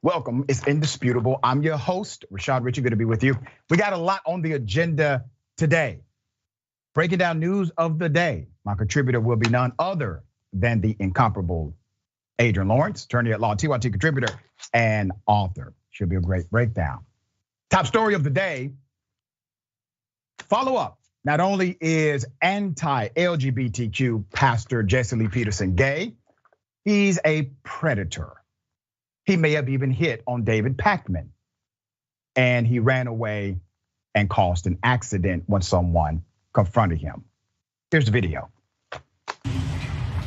Welcome, it's indisputable. I'm your host, Rashad Richey, good to be with you. We got a lot on the agenda today. Breaking down news of the day. My contributor will be none other than the incomparable Adrienne Lawrence, attorney at law, TYT contributor and author. Should be a great breakdown. Top story of the day, follow up. Not only is anti-LGBTQ pastor Jesse Lee Peterson gay, he's a predator. He may have even hit on David Pakman, and he ran away and caused an accident when someone confronted him. Here's the video.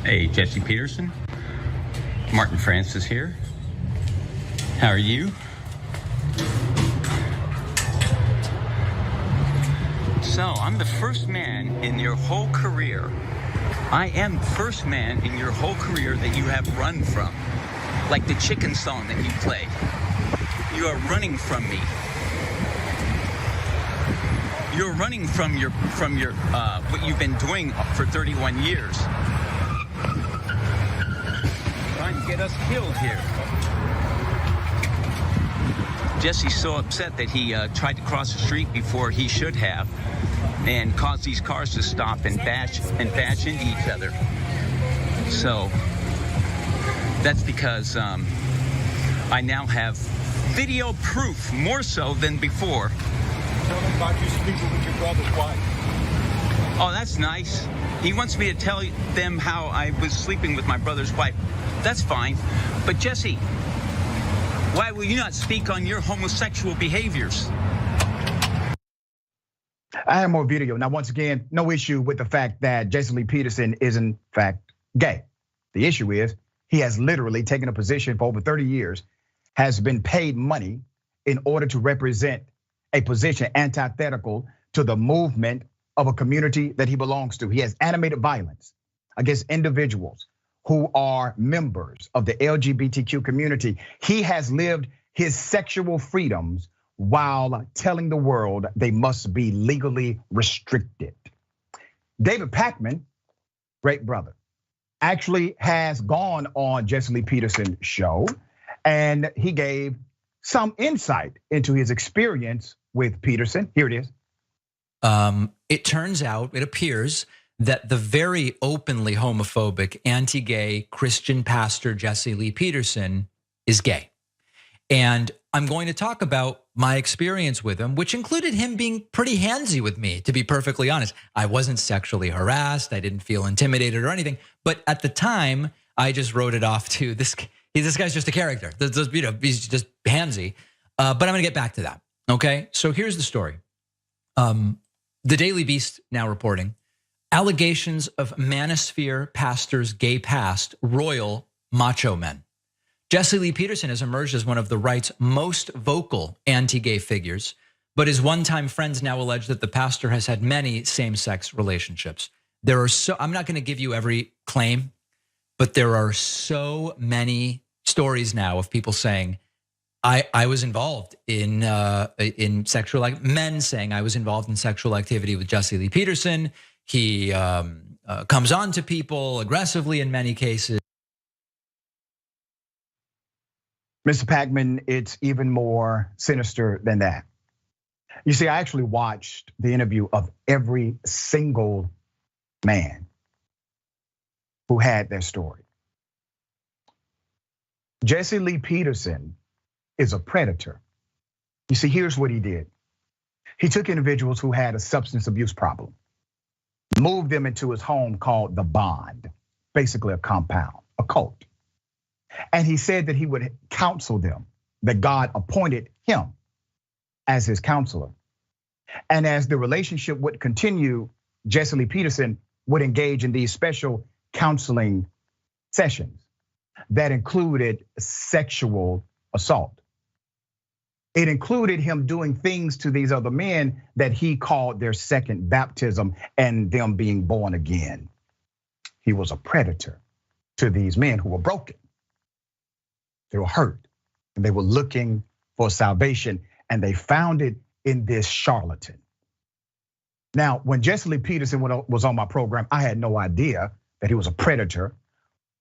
Hey, Jesse Peterson. Martin Francis here. How are you? So, I'm the first man in your whole career. I am the first man in your whole career that you have run from. Like the chicken song that you play. You are running from me. You're running from your what you've been doing for 31 years. Trying to get us killed here. Jesse's so upset that he tried to cross the street before he should have, and caused these cars to stop and bash into each other. So that's because I now have video proof, more so than before. Tell them about you sleeping with your brother's wife. Oh, that's nice. He wants me to tell them how I was sleeping with my brother's wife. That's fine. But Jesse, why will you not speak on your homosexual behaviors? I have more video. Now, once again, no issue with the fact that Jesse Lee Peterson is in fact gay. The issue is he has literally taken a position for over 30 years, has been paid money in order to represent a position antithetical to the movement of a community that he belongs to. He has animated violence against individuals who are members of the LGBTQ community. He has lived his sexual freedoms while telling the world they must be legally restricted. David Pakman, great brother, actually has gone on Jesse Lee Peterson's show, and he gave some insight into his experience with Peterson. Here it is. It turns out, it appears that the very openly homophobic, anti-gay Christian pastor Jesse Lee Peterson is gay. And I'm going to talk about my experience with him, which included him being pretty handsy with me, to be perfectly honest. I wasn't sexually harassed. I didn't feel intimidated or anything. But at the time, I just wrote it off to this guy's just a character. He's just handsy. But I'm gonna get back to that, okay? So here's the story. The Daily Beast now reporting, allegations of manosphere pastors gay past royal macho men. Jesse Lee Peterson has emerged as one of the right's most vocal anti-gay figures, but his one-time friends now allege that the pastor has had many same-sex relationships. I'm not gonna give you every claim, but there are so many stories now of people saying, I was involved in sexual, men saying I was involved in sexual activity with Jesse Lee Peterson. He comes on to people aggressively in many cases. Mr. Pakman, it's even more sinister than that. You see, I actually watched the interview of every single man who had their story. Jesse Lee Peterson is a predator. You see, here's what he did. He took individuals who had a substance abuse problem, moved them into his home called the Bond, basically a compound, a cult. And he said that he would counsel them, that God appointed him as his counselor. And as the relationship would continue, Jesse Lee Peterson would engage in these special counseling sessions that included sexual assault. It included him doing things to these other men that he called their second baptism and them being born again. He was a predator to these men who were broken. They were hurt and they were looking for salvation, and they found it in this charlatan. Now, when Jesse Lee Peterson was on my program, I had no idea that he was a predator,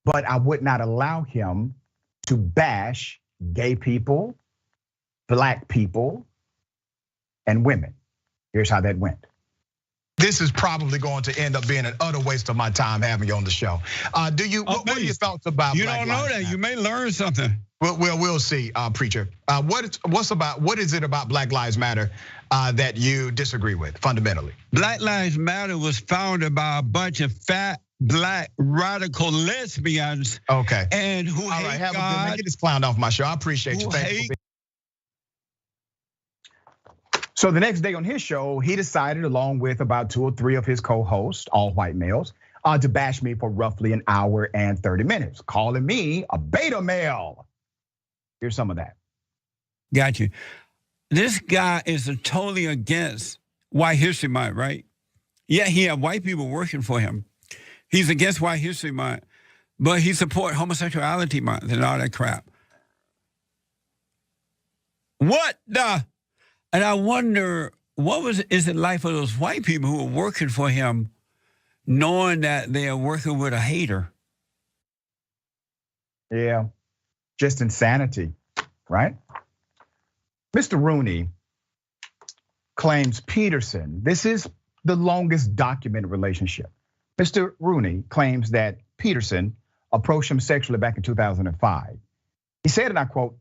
but I would not allow him to bash gay people, black people, and women. Here's how that went. This is probably going to end up being an utter waste of my time having you on the show. What are your thoughts about you Black don't know Lives that. Matter? You may learn something. We'll see, preacher. What is it about Black Lives Matter that you disagree with fundamentally? Black Lives Matter was founded by a bunch of fat, black, radical lesbians. Okay. And who All right, hate have a good God. man. Get this clown off my show. I appreciate you. Who Thank you for hate- being- So the next day on his show, he decided, along with about 2 or 3 of his co-hosts, all white males, to bash me for roughly an hour and 30 minutes, calling me a beta male. Here's some of that. Got you. This guy is totally against White History Month, right? Yeah, he had white people working for him. He's against White History Month, but he support homosexuality month and all that crap. What the? And I wonder, is it like for those white people who are working for him, knowing that they are working with a hater? Yeah, just insanity, right? Mr. Rooney claims Peterson, this is the longest documented relationship. Mr. Rooney claims that Peterson approached him sexually back in 2005. He said, and I quote,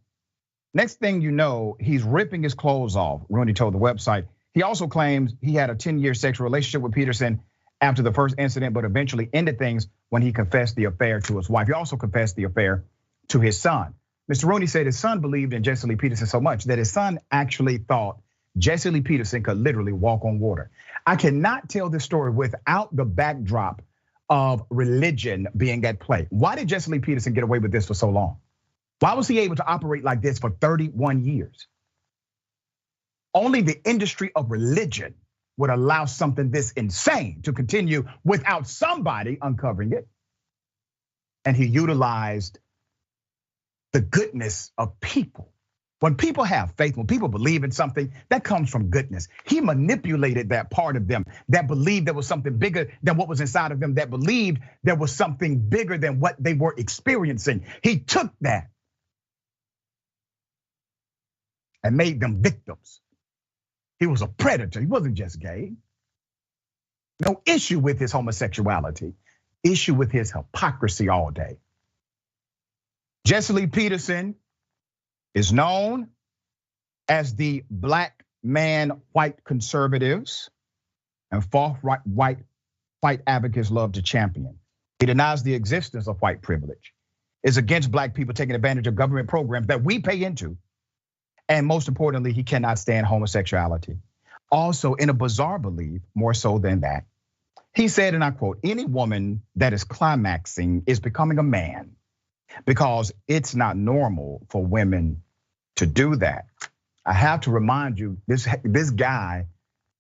"Next thing you know, he's ripping his clothes off," Rooney told the website. He also claims he had a 10-year sexual relationship with Peterson after the first incident, but eventually ended things when he confessed the affair to his wife. He also confessed the affair to his son. Mr. Rooney said his son believed in Jesse Lee Peterson so much that his son actually thought Jesse Lee Peterson could literally walk on water. I cannot tell this story without the backdrop of religion being at play. Why did Jesse Lee Peterson get away with this for so long? Why was he able to operate like this for 31 years? Only the industry of religion would allow something this insane to continue without somebody uncovering it. And he utilized the goodness of people. When people have faith, when people believe in something, that comes from goodness. He manipulated that part of them that believed there was something bigger than what was inside of them, that believed there was something bigger than what they were experiencing. He took that and made them victims. He was a predator. He wasn't just gay. No issue with his homosexuality, issue with his hypocrisy all day. Jesse Lee Peterson is known as the black man white conservatives and far-right white advocates love to champion. He denies the existence of white privilege, is against black people taking advantage of government programs that we pay into. And most importantly, he cannot stand homosexuality. Also, in a bizarre belief, more so than that, he said, and I quote, "Any woman that is climaxing is becoming a man because it's not normal for women to do that." I have to remind you, this guy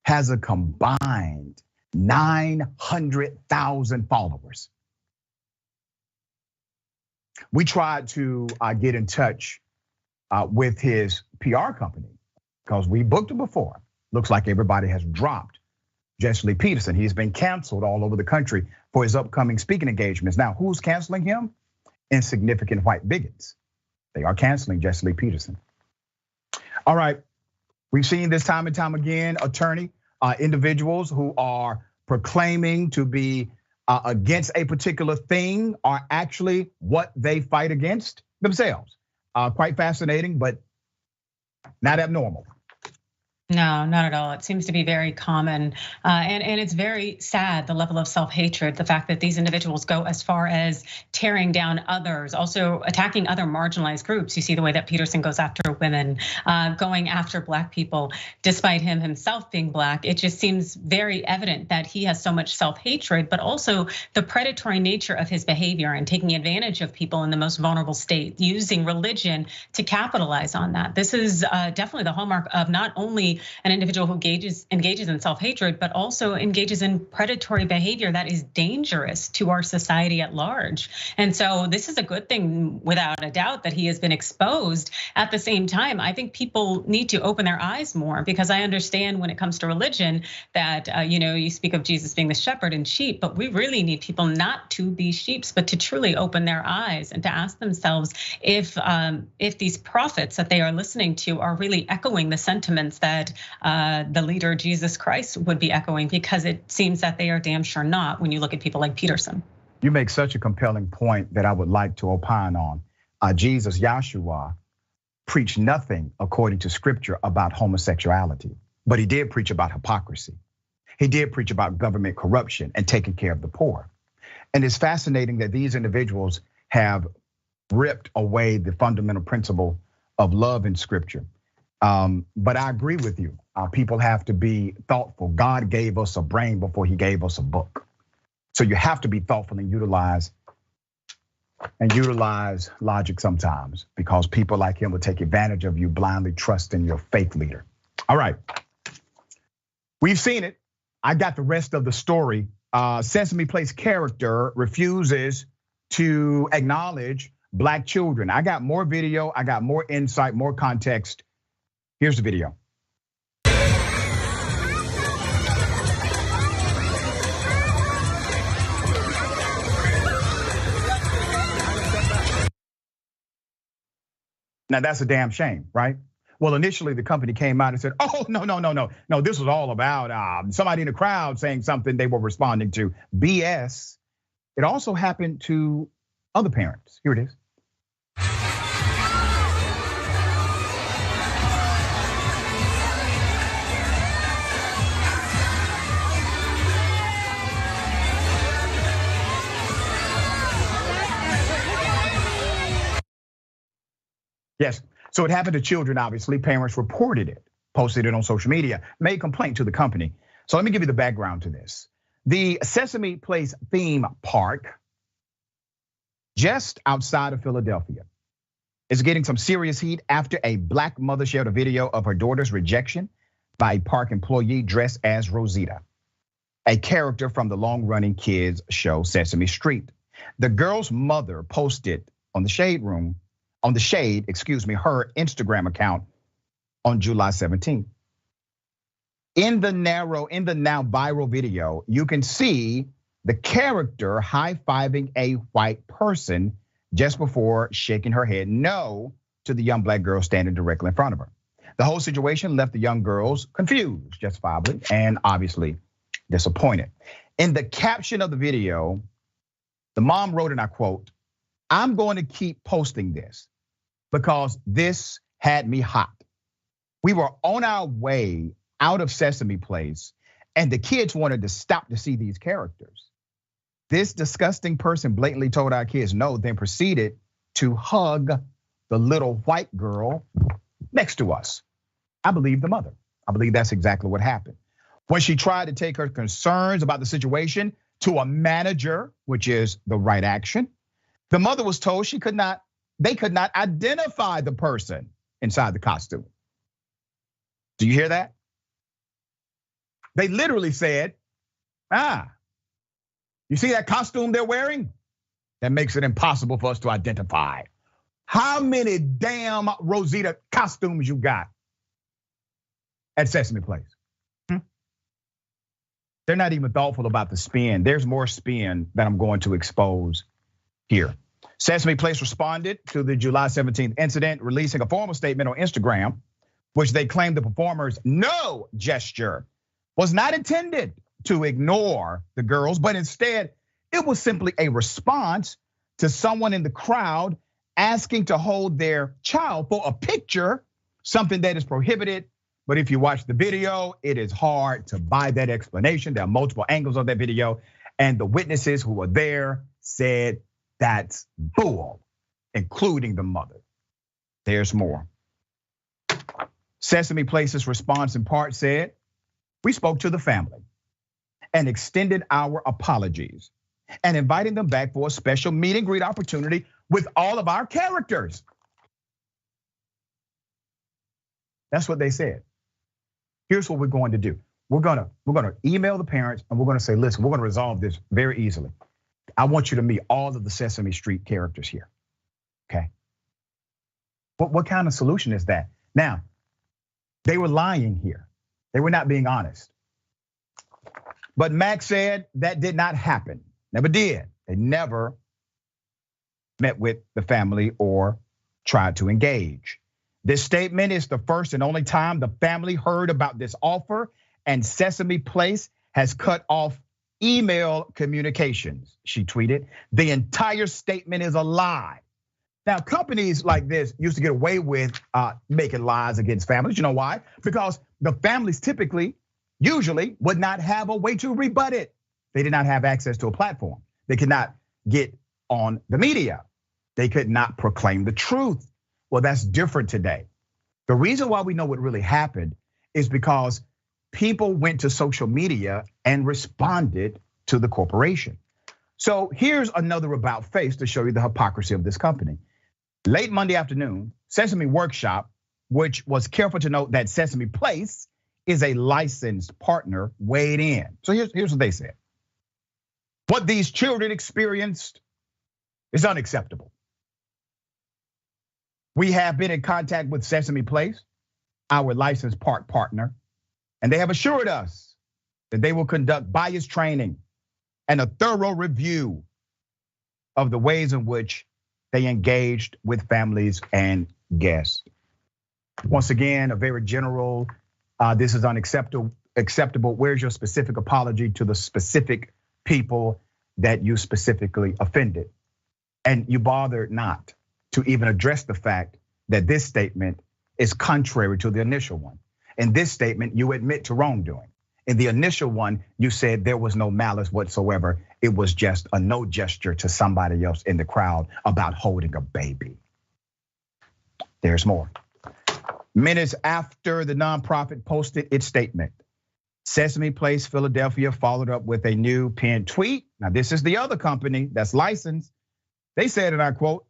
has a combined 900,000 followers. We tried to get in touch with his PR company because we booked him before. Looks like everybody has dropped Jesse Lee Peterson. He's been canceled all over the country for his upcoming speaking engagements. Now, who's canceling him? Insignificant white bigots. They are canceling Jesse Lee Peterson. All right, we've seen this time and time again, individuals who are proclaiming to be against a particular thing are actually what they fight against themselves. Quite fascinating, but not abnormal. No, not at all. It seems to be very common. And it's very sad, the level of self-hatred, the fact that these individuals go as far as tearing down others, also attacking other marginalized groups. You see the way that Peterson goes after women, going after black people, despite him himself being black. It just seems very evident that he has so much self-hatred, but also the predatory nature of his behavior and taking advantage of people in the most vulnerable state, using religion to capitalize on that. This is definitely the hallmark of not only an individual who engages in self-hatred, but also engages in predatory behavior that is dangerous to our society at large. And so this is a good thing, without a doubt, that he has been exposed. At the same time, I think people need to open their eyes more, because I understand when it comes to religion that, you speak of Jesus being the shepherd and sheep, but we really need people not to be sheep, but to truly open their eyes and to ask themselves if these prophets that they are listening to are really echoing the sentiments that the leader Jesus Christ would be echoing, because it seems that they are damn sure not when you look at people like Peterson. You make such a compelling point that I would like to opine on. Jesus, Yahshua, preached nothing according to scripture about homosexuality, but he did preach about hypocrisy. He did preach about government corruption and taking care of the poor. And it's fascinating that these individuals have ripped away the fundamental principle of love in scripture. But I agree with you. People have to be thoughtful. God gave us a brain before he gave us a book. So you have to be thoughtful and utilize logic sometimes, because people like him will take advantage of you blindly trusting your fake leader. All right, we've seen it. I got the rest of the story. Sesame Place character refuses to acknowledge Black children. I got more video, I got more insight, more context. Here's the video. Now that's a damn shame, right? Well, initially the company came out and said, oh, no, this was all about somebody in the crowd saying something they were responding to. BS. It also happened to other parents. Here it is. Yes, so it happened to children, obviously. Parents reported it, posted it on social media, made complaint to the company. So let me give you the background to this. The Sesame Place theme park, just outside of Philadelphia, is getting some serious heat after a Black mother shared a video of her daughter's rejection by a park employee dressed as Rosita, a character from the long-running kids show Sesame Street. The girl's mother posted on the Shade, her Instagram account on July 17th. In the now viral video, you can see the character high-fiving a white person just before shaking her head no to the young Black girl standing directly in front of her. The whole situation left the young girls confused, justifiably, and obviously disappointed. In the caption of the video, the mom wrote, and I quote, "I'm going to keep posting this because this had me hot. We were on our way out of Sesame Place and the kids wanted to stop to see these characters. This disgusting person blatantly told our kids no, then proceeded to hug the little white girl next to us. I believe the mother. I believe that's exactly what happened. When she tried to take her concerns about the situation to a manager, which is the right action, the mother was told they could not identify the person inside the costume. Do you hear that? They literally said, you see that costume they're wearing? That makes it impossible for us to identify. How many damn Rosita costumes you got at Sesame Place? They're not even thoughtful about the spin. There's more spin that I'm going to expose here. Sesame Place responded to the July 17th incident, releasing a formal statement on Instagram, which they claimed the performer's no gesture was not intended to ignore the girls, but instead it was simply a response to someone in the crowd asking to hold their child for a picture, something that is prohibited. But if you watch the video, it is hard to buy that explanation. There are multiple angles of that video, and the witnesses who were there said that's bull, including the mother. There's more. Sesame Place's response in part said, "We spoke to the family and extended our apologies and inviting them back for a special meet and greet opportunity with all of our characters." That's what they said. here's what we're going to do. We're gonna email the parents and we're gonna say, listen, we're gonna resolve this very easily. I want you to meet all of the Sesame Street characters here, okay? What kind of solution is that? Now, they were lying here. They were not being honest. But Mac said that did not happen, never did. They never met with the family or tried to engage. This statement is the first and only time the family heard about this offer, and Sesame Place has cut off email communications, she tweeted. The entire statement is a lie. Now, companies like this used to get away with making lies against families. You know why? Because the families typically, usually, would not have a way to rebut it. They did not have access to a platform. They could not get on the media. They could not proclaim the truth. Well, that's different today. The reason why we know what really happened is because people went to social media and responded to the corporation. So here's another about face to show you the hypocrisy of this company. Late Monday afternoon, Sesame Workshop, which was careful to note that Sesame Place is a licensed partner, weighed in. So here's what they said. What these children experienced is unacceptable. We have been in contact with Sesame Place, our licensed partner, and they have assured us that they will conduct bias training and a thorough review of the ways in which they engaged with families and guests. Once again, a very general, this is unacceptable. Where's your specific apology to the specific people that you specifically offended? And you bothered not to even address the fact that this statement is contrary to the initial one. In this statement, you admit to wrongdoing. In the initial one, you said there was no malice whatsoever. It was just a no gesture to somebody else in the crowd about holding a baby. There's more. Minutes after the nonprofit posted its statement, Sesame Place Philadelphia followed up with a new pinned tweet. Now, this is the other company that's licensed. They said, and I quote,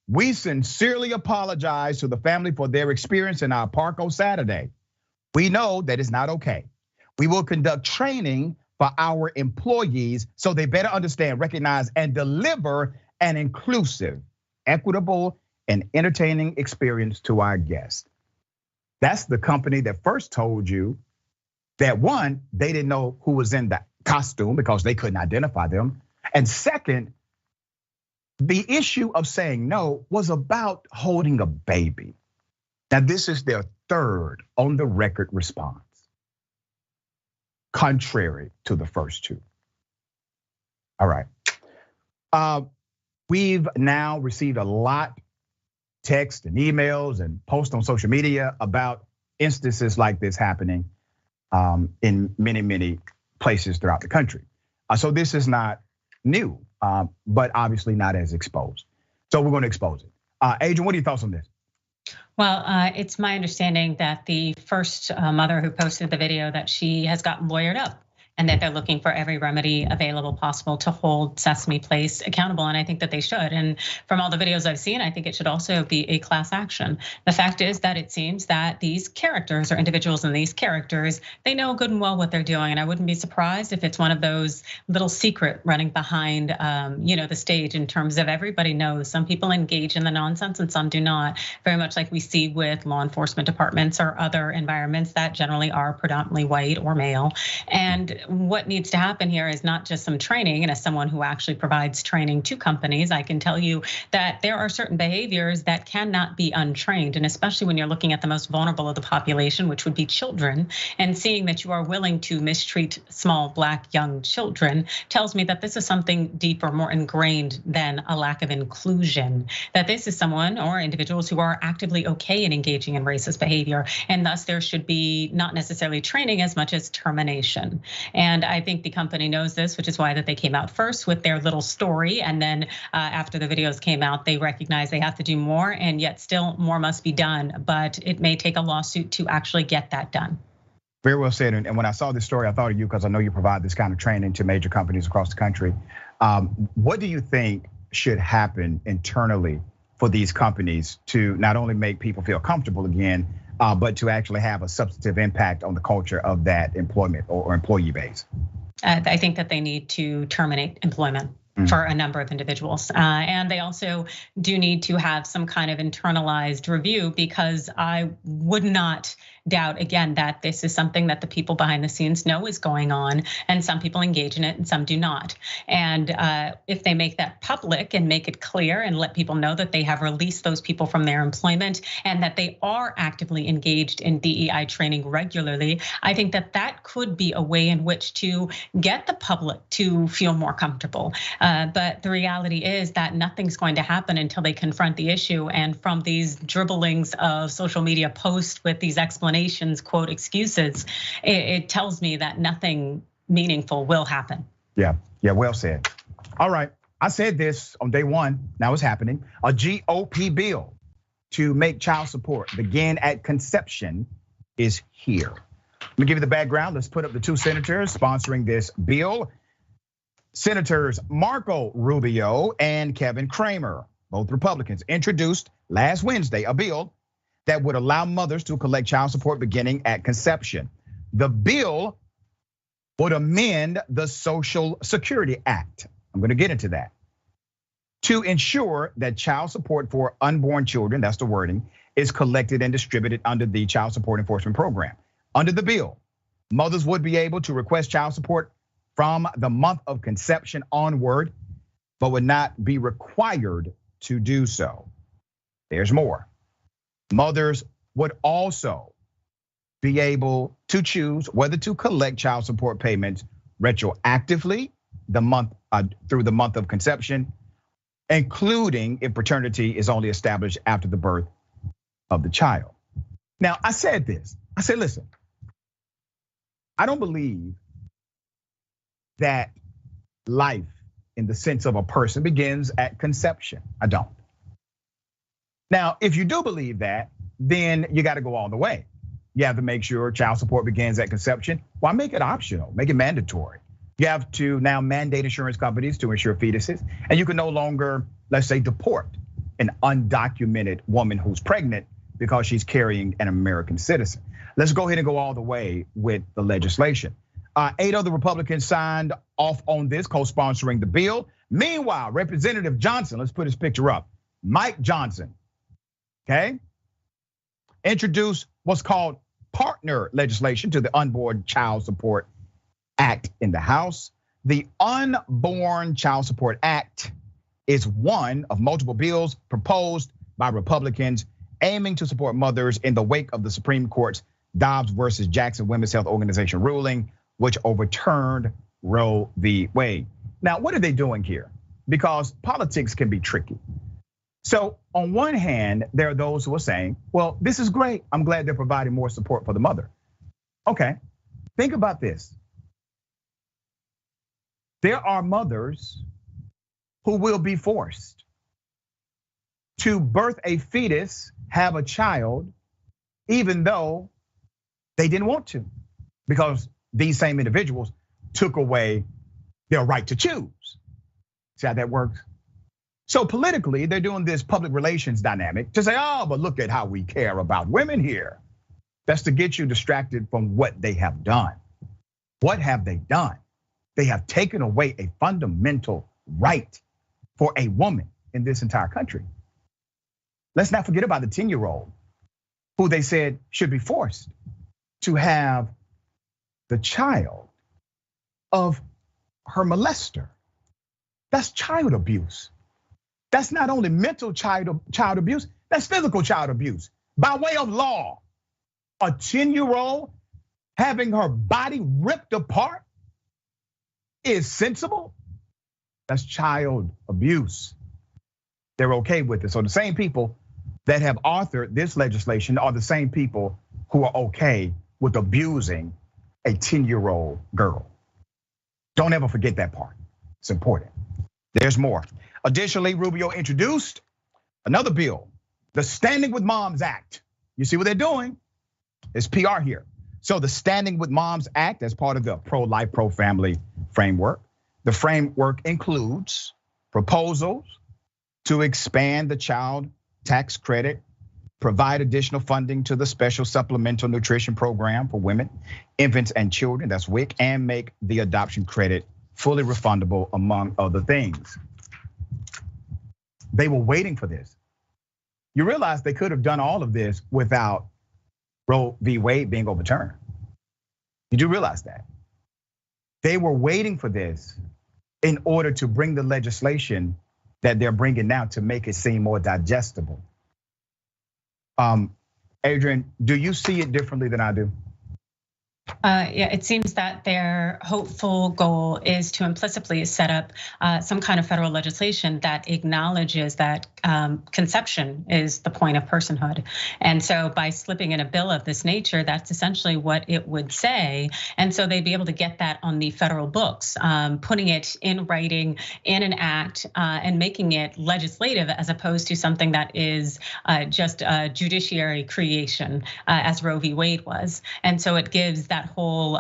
"We sincerely apologize to the family for their experience in our park on Saturday. We know that it's not okay. We will conduct training for our employees so they better understand, recognize, and deliver an inclusive, equitable, and entertaining experience to our guests." That's the company that first told you that one, they didn't know who was in the costume because they couldn't identify them. And second, the issue of saying no was about holding a baby. Now, this is their third on the record response, contrary to the first two. All right. We've now received a lot text and emails and posts on social media about instances like this happening in many, many places throughout the country. So this is not new, but obviously not as exposed. So we're going to expose it. Adrienne, what are your thoughts on this? Well, it's my understanding that the first mother who posted the video that she has gotten lawyered up and that they're looking for every remedy available possible to hold Sesame Place accountable. And I think that they should. And from all the videos I've seen, I think it should also be a class action. The fact is that it seems that these characters or individuals in these characters, they know good and well what they're doing. And I wouldn't be surprised if it's one of those little secret running behind the stage in terms of everybody knows. Some people engage in the nonsense and some do not. Very much like we see with law enforcement departments or other environments that generally are predominantly white or male. And what needs to happen here is not just some training, and as someone who actually provides training to companies, I can tell you that there are certain behaviors that cannot be untrained, and especially when you're looking at the most vulnerable of the population, which would be children, and seeing that you are willing to mistreat small Black young children tells me that this is something deeper, more ingrained than a lack of inclusion, that this is someone or individuals who are actively okay in engaging in racist behavior, and thus there should be not necessarily training as much as termination. And I think the company knows this, which is why that they came out first with their little story. And then after the videos came out, they recognize they have to do more, and yet still more must be done. But it may take a lawsuit to actually get that done. Very well said. And when I saw this story, I thought of you because I know you provide this kind of training to major companies across the country. What do you think should happen internally for these companies to not only make people feel comfortable again, but to actually have a substantive impact on the culture of that employment or employee base? I think that they need to terminate employment for a number of individuals. And they also do need to have some kind of internalized review, because I would not doubt, again, that this is something that the people behind the scenes know is going on, and some people engage in it and some do not. And if they make that public and make it clear and let people know that they have released those people from their employment and that they are actively engaged in DEI training regularly, I think that that could be a way in which to get the public to feel more comfortable. But the reality is that nothing's going to happen until they confront the issue. And from these dribblings of social media posts with these explanations, quote, excuses, it tells me that nothing meaningful will happen. Yeah, well said. All right, I said this on day one, now it's happening. A GOP bill to make child support begin at conception is here. Let me give you the background. Let's put up the two senators sponsoring this bill. Senators Marco Rubio and Kevin Cramer, both Republicans, introduced last Wednesday a bill that would allow mothers to collect child support beginning at conception. The bill would amend the Social Security Act. I'm going to get into that. To ensure that child support for unborn children, that's the wording, is collected and distributed under the Child Support Enforcement Program. Under the bill, mothers would be able to request child support from the month of conception onward, but would not be required to do so. There's more. Mothers would also be able to choose whether to collect child support payments retroactively through the month of conception, including if paternity is only established after the birth of the child. Now, I said this. I said, listen, I don't believe that life in the sense of a person begins at conception. I don't. Now, if you do believe that, then you got to go all the way. You have to make sure child support begins at conception. Why make it optional? Make it mandatory. You have to now mandate insurance companies to insure fetuses, and you can no longer, let's say, deport an undocumented woman who's pregnant because she's carrying an American citizen. Let's go ahead and go all the way with the legislation. 8 other Republicans signed off on this, co-sponsoring the bill. Meanwhile, Representative Johnson, let's put his picture up. Mike Johnson, okay, introduced what's called partner legislation to the Unborn Child Support Act in the House. The Unborn Child Support Act is one of multiple bills proposed by Republicans aiming to support mothers in the wake of the Supreme Court's Dobbs versus Jackson Women's Health Organization ruling, which overturned Roe v. Wade. Now, what are they doing here? Because politics can be tricky. So on one hand, there are those who are saying, well, this is great. I'm glad they're providing more support for the mother. Okay, think about this. There are mothers who will be forced to birth a fetus, have a child, even though they didn't want to, because these same individuals took away their right to choose. See how that works? So politically, they're doing this public relations dynamic to say, oh, but look at how we care about women here. That's to get you distracted from what they have done. What have they done? They have taken away a fundamental right for a woman in this entire country. Let's not forget about the 10-year-old who they said should be forced to have the child of her molester. That's child abuse. That's not only mental child abuse, that's physical child abuse. By way of law, a 10-year-old having her body ripped apart is sensible. That's child abuse. They're okay with it. So the same people that have authored this legislation are the same people who are okay with abusing a 10-year-old girl. Don't ever forget that part. It's important. There's more. Additionally, Rubio introduced another bill, the Standing with Moms Act. You see what they're doing? It's PR here. So the Standing with Moms Act, as part of the pro-life, pro-family framework. The framework includes proposals to expand the child tax credit provide additional funding to the Special Supplemental Nutrition Program for women, infants, and children, that's WIC, and make the adoption credit fully refundable, among other things. They were waiting for this. You realize they could have done all of this without Roe v. Wade being overturned. You do realize that? They were waiting for this in order to bring the legislation that they're bringing now to make it seem more digestible. Adrienne, do you see it differently than I do? Yeah, it seems that their hopeful goal is to implicitly set up some kind of federal legislation that acknowledges that conception is the point of personhood. And so by slipping in a bill of this nature, that's essentially what it would say. And so they'd be able to get that on the federal books, putting it in writing in an act and making it legislative as opposed to something that is just a judiciary creation as Roe v. Wade was. And so it gives that whole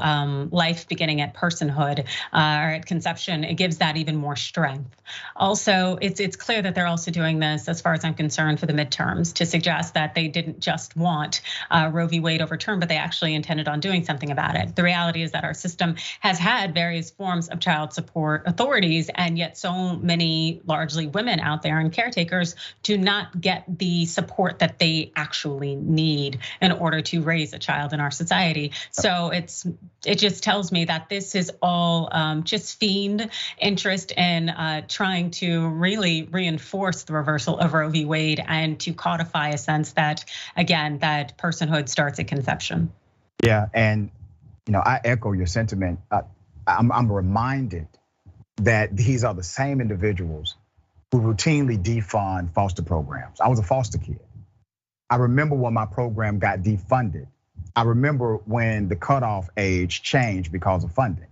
life beginning at personhood or at conception, it gives that even more strength. Also, it's clear that they're also doing this, as far as I'm concerned, for the midterms to suggest that they didn't just want Roe v. Wade overturned, but they actually intended on doing something about it. The reality is that our system has had various forms of child support authorities, and yet so many largely women out there and caretakers do not get the support that they actually need in order to raise a child in our society. So it just tells me that this is all just fiend interest in trying to really reinforce the reversal of Roe v. Wade and to codify a sense that, again, that personhood starts at conception. Yeah, and I echo your sentiment. I'm reminded that these are the same individuals who routinely defund foster programs. I was a foster kid. I remember when my program got defunded. I remember when the cutoff age changed because of funding.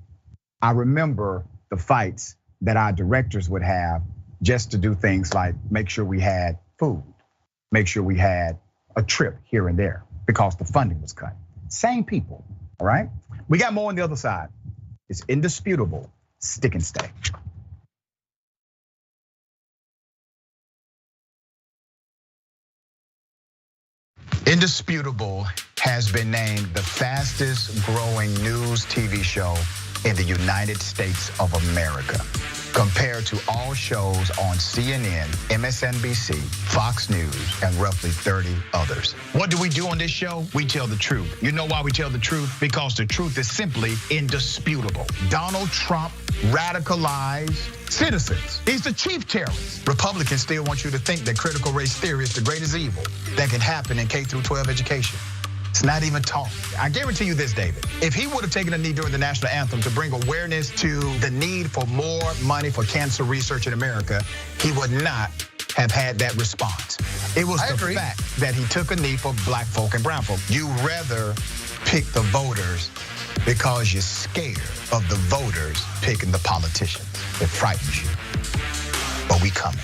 I remember the fights that our directors would have just to do things like make sure we had food, make sure we had a trip here and there because the funding was cut. Same people, all right? We got more on the other side. It's indisputable, stick and stay. Indisputable has been named the fastest growing news TV show in the United States of America, compared to all shows on CNN, MSNBC, Fox News, and roughly 30 others. What do we do on this show? We tell the truth. You know why we tell the truth? Because the truth is simply indisputable. Donald Trump radicalized citizens. He's the chief terrorist. Republicans still want you to think that critical race theory is the greatest evil that can happen in K-12 education. It's not even talk. I guarantee you this, David. If he would have taken a knee during the national anthem to bring awareness to the need for more money for cancer research in America, he would not have had that response. It was the fact that he took a knee for black folk and brown folk. You rather pick the voters because you're scared of the voters picking the politicians. It frightens you. But we coming.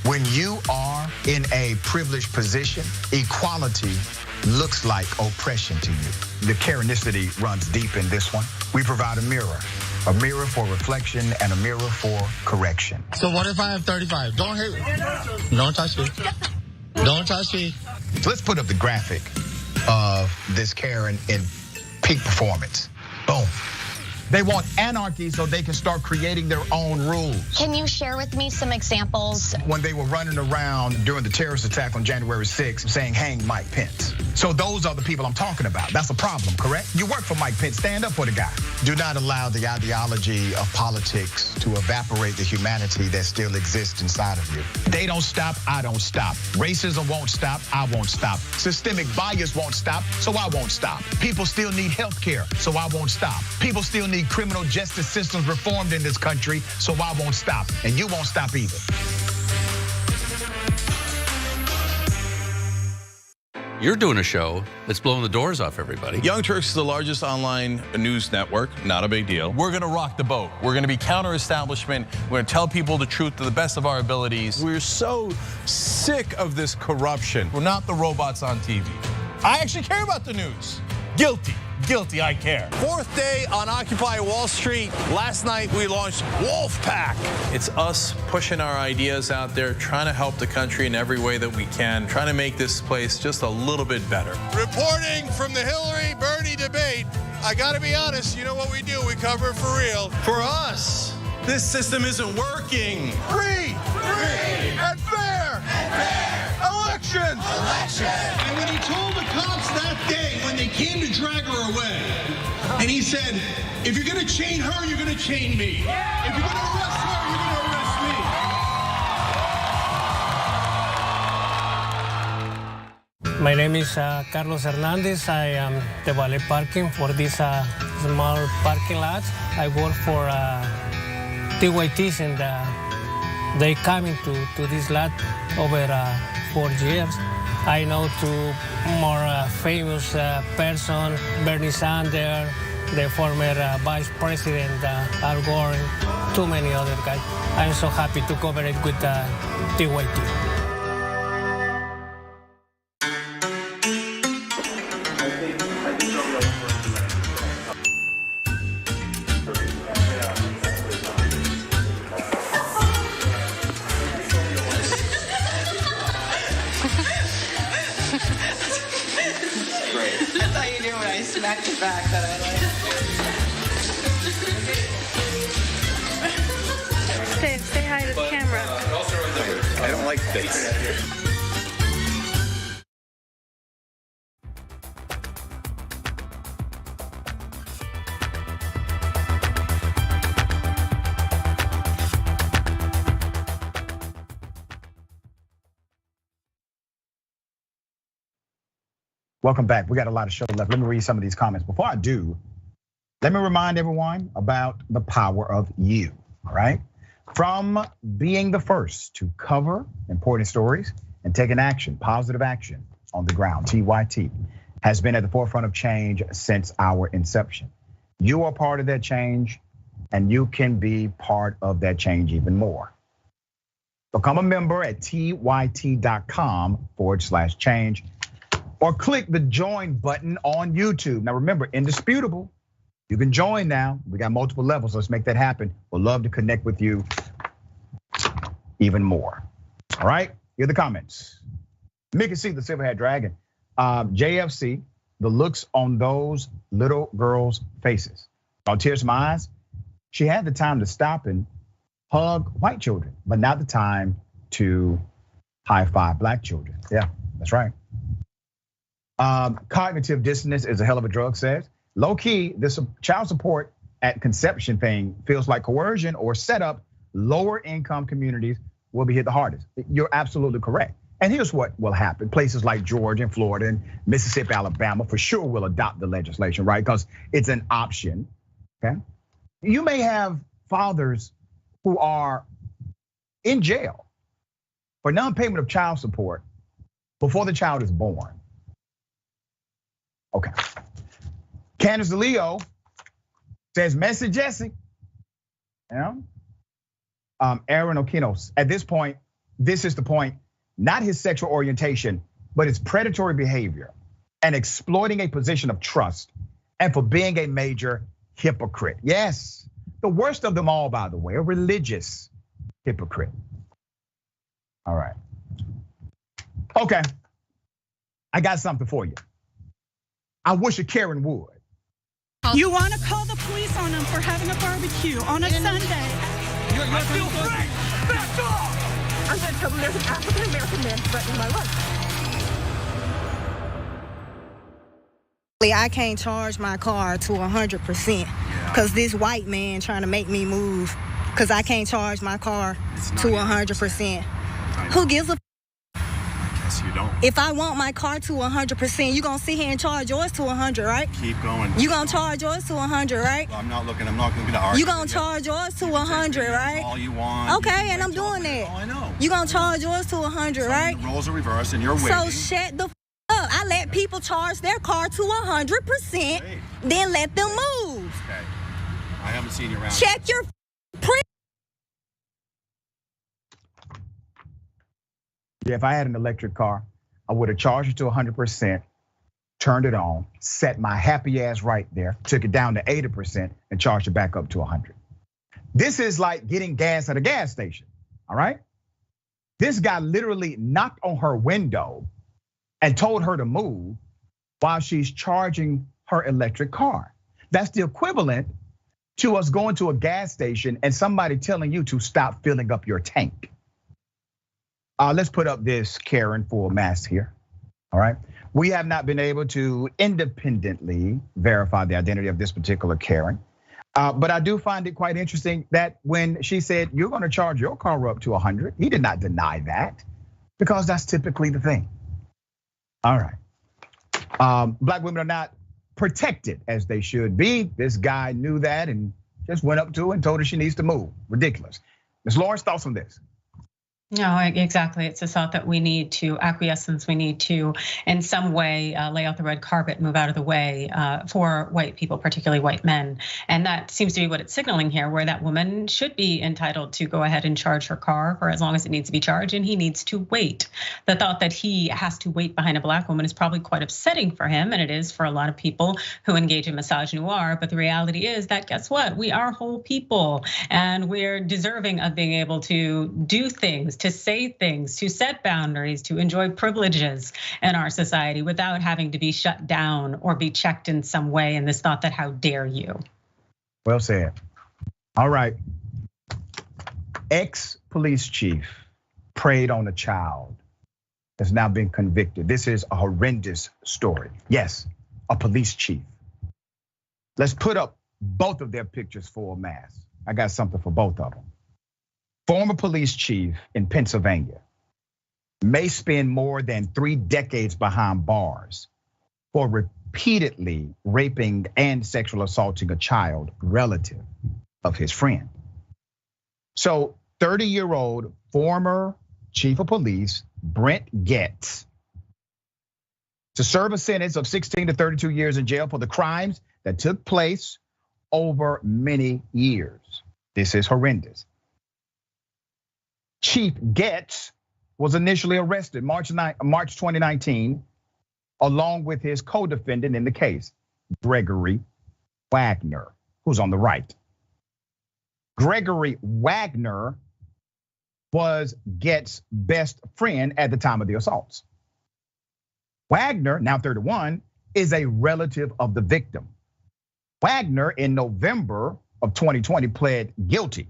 When you are in a privileged position, equality looks like oppression to you. The Karenicity runs deep in this one. We provide a mirror for reflection and a mirror for correction. So what if I have 35? Don't hit me. Don't touch me. Don't touch me. So let's put up the graphic of this Karen in peak performance. Boom. They want anarchy so they can start creating their own rules. Can you share with me some examples? When they were running around during the terrorist attack on January 6th saying, hang Mike Pence. So those are the people I'm talking about. That's a problem, correct? You work for Mike Pence, stand up for the guy. Do not allow the ideology of politics to evaporate the humanity that still exists inside of you. They don't stop, I don't stop. Racism won't stop, I won't stop. Systemic bias won't stop, so I won't stop. People still need health care, so I won't stop. People still need criminal justice systems reformed in this country, so I won't stop, and you won't stop either. You're doing a show that's blowing the doors off everybody. Young Turks is the largest online news network, not a big deal. We're gonna rock the boat. We're gonna be counter-establishment. We're gonna tell people the truth to the best of our abilities. We're so sick of this corruption. We're not the robots on TV. I actually care about the news. Guilty. guilty, I care. Fourth day on Occupy Wall Street. Last night we launched Wolfpack. It's us pushing our ideas out there, trying to help the country in every way that we can, trying to make this place just a little bit better. Reporting from the Hillary-Bernie debate, I gotta be honest, you know what we do, we cover it for real. For us, this system isn't working. Free and fair elections. And when he told the cops that day, when they came to drag her away, and he said, if you're gonna chain her, you're gonna chain me. If you're gonna arrest her, you're gonna arrest me. My name is Carlos Hernandez. I am the valet parking for this small parking lot. I work for TYTs, and they coming to this lot over 4 years. I know two more famous person, Bernie Sanders, the former Vice President Al Gore, and too many other guys. I'm so happy to cover it with TYT. Smack your back that I like. Say hi to the camera. I don't like this. Welcome back. We got a lot of show left. Let me read some of these comments. Before I do, let me remind everyone about the power of you, all right? From being the first to cover important stories and taking action, positive action on the ground, TYT has been at the forefront of change since our inception. You are part of that change, and you can be part of that change even more. Become a member at tyt.com/change. Or click the join button on YouTube. Now remember, indisputable, you can join now. We got multiple levels, let's make that happen. We'd love to connect with you even more. All right, here are the comments. Mickey C, the Silverhead Dragon. JFC, the looks on those little girls' faces. On tears from my eyes, she had the time to stop and hug white children, but not the time to high five black children. Yeah, that's right. Cognitive dissonance is a hell of a drug, says. Low key, this child support at conception thing feels like coercion or setup. Lower income communities will be hit the hardest. You're absolutely correct. And here's what will happen. Places like Georgia and Florida and Mississippi, Alabama for sure will adopt the legislation, right? Because it's an option, okay? You may have fathers who are in jail for non-payment of child support before the child is born. Okay. Candace DeLeo says, Messy Jesse. Yeah. Aaron Okinos. At this point, this is the point, not his sexual orientation, but his predatory behavior and exploiting a position of trust and for being a major hypocrite. Yes, the worst of them all, by the way, a religious hypocrite. All right. Okay. I got something for you. I wish a Karen would. You want to call the police on them for having a barbecue on a Sunday. I feel free. Back off. I'm going to tell them there's an African-American man threatening my life. I can't charge my car to 100% because this white man trying to make me move because I can't charge my car to 100%. Who gives a Yes, you don't. If I want my car to 100%, you gonna sit here and charge yours to 100, right? Keep going. You gonna charge yours to 100, right? Well, I'm not looking to argue. You gonna charge yours to 100, right? All you want. Okay, and I'm doing that. Oh, I know. You gonna charge yours to 100, right? The roles are reversed and you're waiting. So shut the up. I let people charge their car to 100%, then let them move. Okay. I haven't seen you around. Check your print. Yeah, if I had an electric car, I would have charged it to 100%, turned it on, set my happy ass right there, took it down to 80% and charged it back up to 100. This is like getting gas at a gas station, all right? This guy literally knocked on her window and told her to move while she's charging her electric car. That's the equivalent to us going to a gas station and somebody telling you to stop filling up your tank. Let's put up this Karen full mask here, all right? We have not been able to independently verify the identity of this particular Karen. But I do find it quite interesting that when she said, you're gonna charge your car up to 100, he did not deny that because that's typically the thing. All right, Black women are not protected as they should be. This guy knew that and just went up to her and told her she needs to move. Ridiculous. Ms. Lawrence, thoughts on this? No, exactly. It's a thought that we need to acquiescence. We need to, in some way, lay out the red carpet, move out of the way for white people, particularly white men. And that seems to be what it's signaling here, where that woman should be entitled to go ahead and charge her car for as long as it needs to be charged, and he needs to wait. The thought that he has to wait behind a Black woman is probably quite upsetting for him, and it is for a lot of people who engage in misogynoir. But the reality is that, guess what? We are whole people, and we're deserving of being able to do things, to say things, to set boundaries, to enjoy privileges in our society without having to be shut down or be checked in some way. And this thought that, how dare you? Well said. All right. Ex-police chief preyed on a child, has now been convicted. This is a horrendous story. Yes, a police chief. Let's put up both of their pictures for a mass. I got something for both of them. Former police chief in Pennsylvania may spend more than 3 decades behind bars for repeatedly raping and sexual assaulting a child relative of his friend. So 30-year-old former chief of police Brent Getz to serve a sentence of 16 to 32 years in jail for the crimes that took place over many years. This is horrendous. Chief Getz was initially arrested March 2019, along with his co-defendant in the case, Gregory Wagner, who's on the right. Gregory Wagner was Getz's best friend at the time of the assaults. Wagner, now 31, is a relative of the victim. Wagner, in November of 2020, pled guilty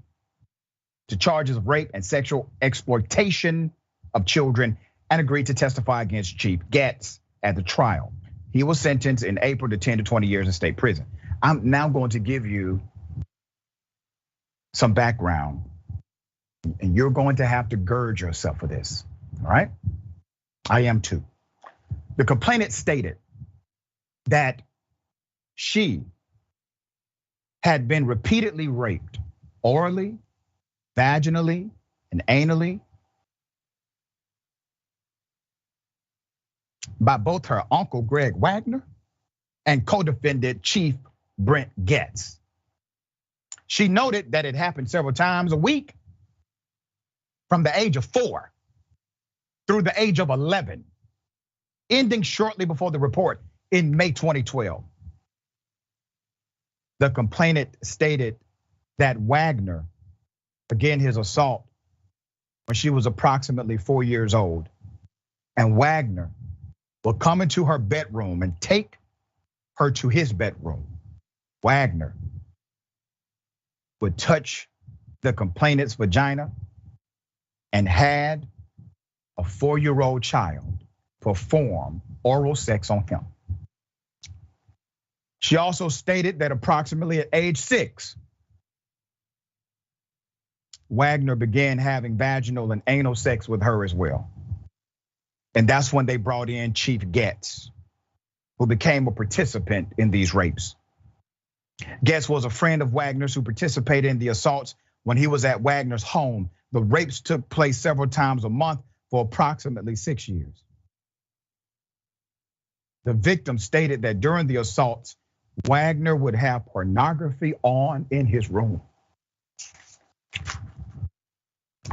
to charges of rape and sexual exploitation of children and agreed to testify against Chief Getz at the trial. He was sentenced in April to 10 to 20 years in state prison. I'm now going to give you some background, and you're going to have to gird yourself for this, all right? I am too. The complainant stated that she had been repeatedly raped orally, vaginally, and anally by both her uncle, Greg Wagner, and co-defendant Chief Brent Getz. She noted that it happened several times a week from the age of 4 through the age of 11, ending shortly before the report in May 2012. The complainant stated that Wagner began his assault when she was approximately 4 years old. And Wagner would come into her bedroom and take her to his bedroom. Wagner would touch the complainant's vagina and had a 4-year-old child perform oral sex on him. She also stated that approximately at age 6, Wagner began having vaginal and anal sex with her as well. And that's when they brought in Chief Getz, who became a participant in these rapes. Getz was a friend of Wagner's who participated in the assaults when he was at Wagner's home. The rapes took place several times a month for approximately 6 years. The victim stated that during the assaults, Wagner would have pornography on in his room.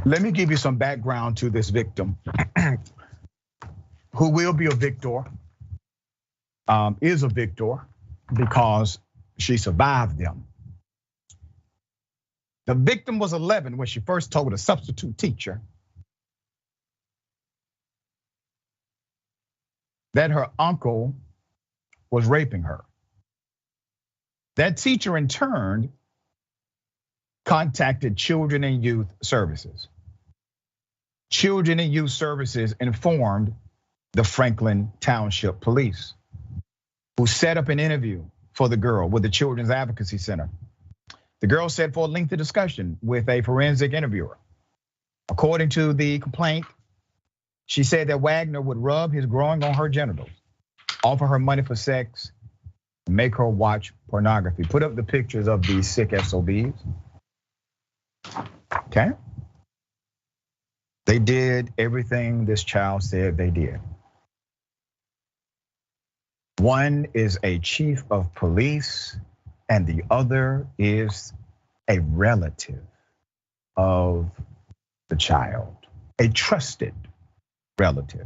Let me give you some background to this victim, who will be a victor is a victor because she survived them. The victim was 11 when she first told a substitute teacher that her uncle was raping her. That teacher in turn contacted Children and Youth Services. Children and Youth Services informed the Franklin Township Police, who set up an interview for the girl with the Children's Advocacy Center. The girl sat for a lengthy discussion with a forensic interviewer. According to the complaint, she said that Wagner would rub his groin on her genitals, offer her money for sex, and make her watch pornography. Put up the pictures of these sick SOBs. Okay? They did everything this child said they did. One is a chief of police, and the other is a relative of the child, a trusted relative.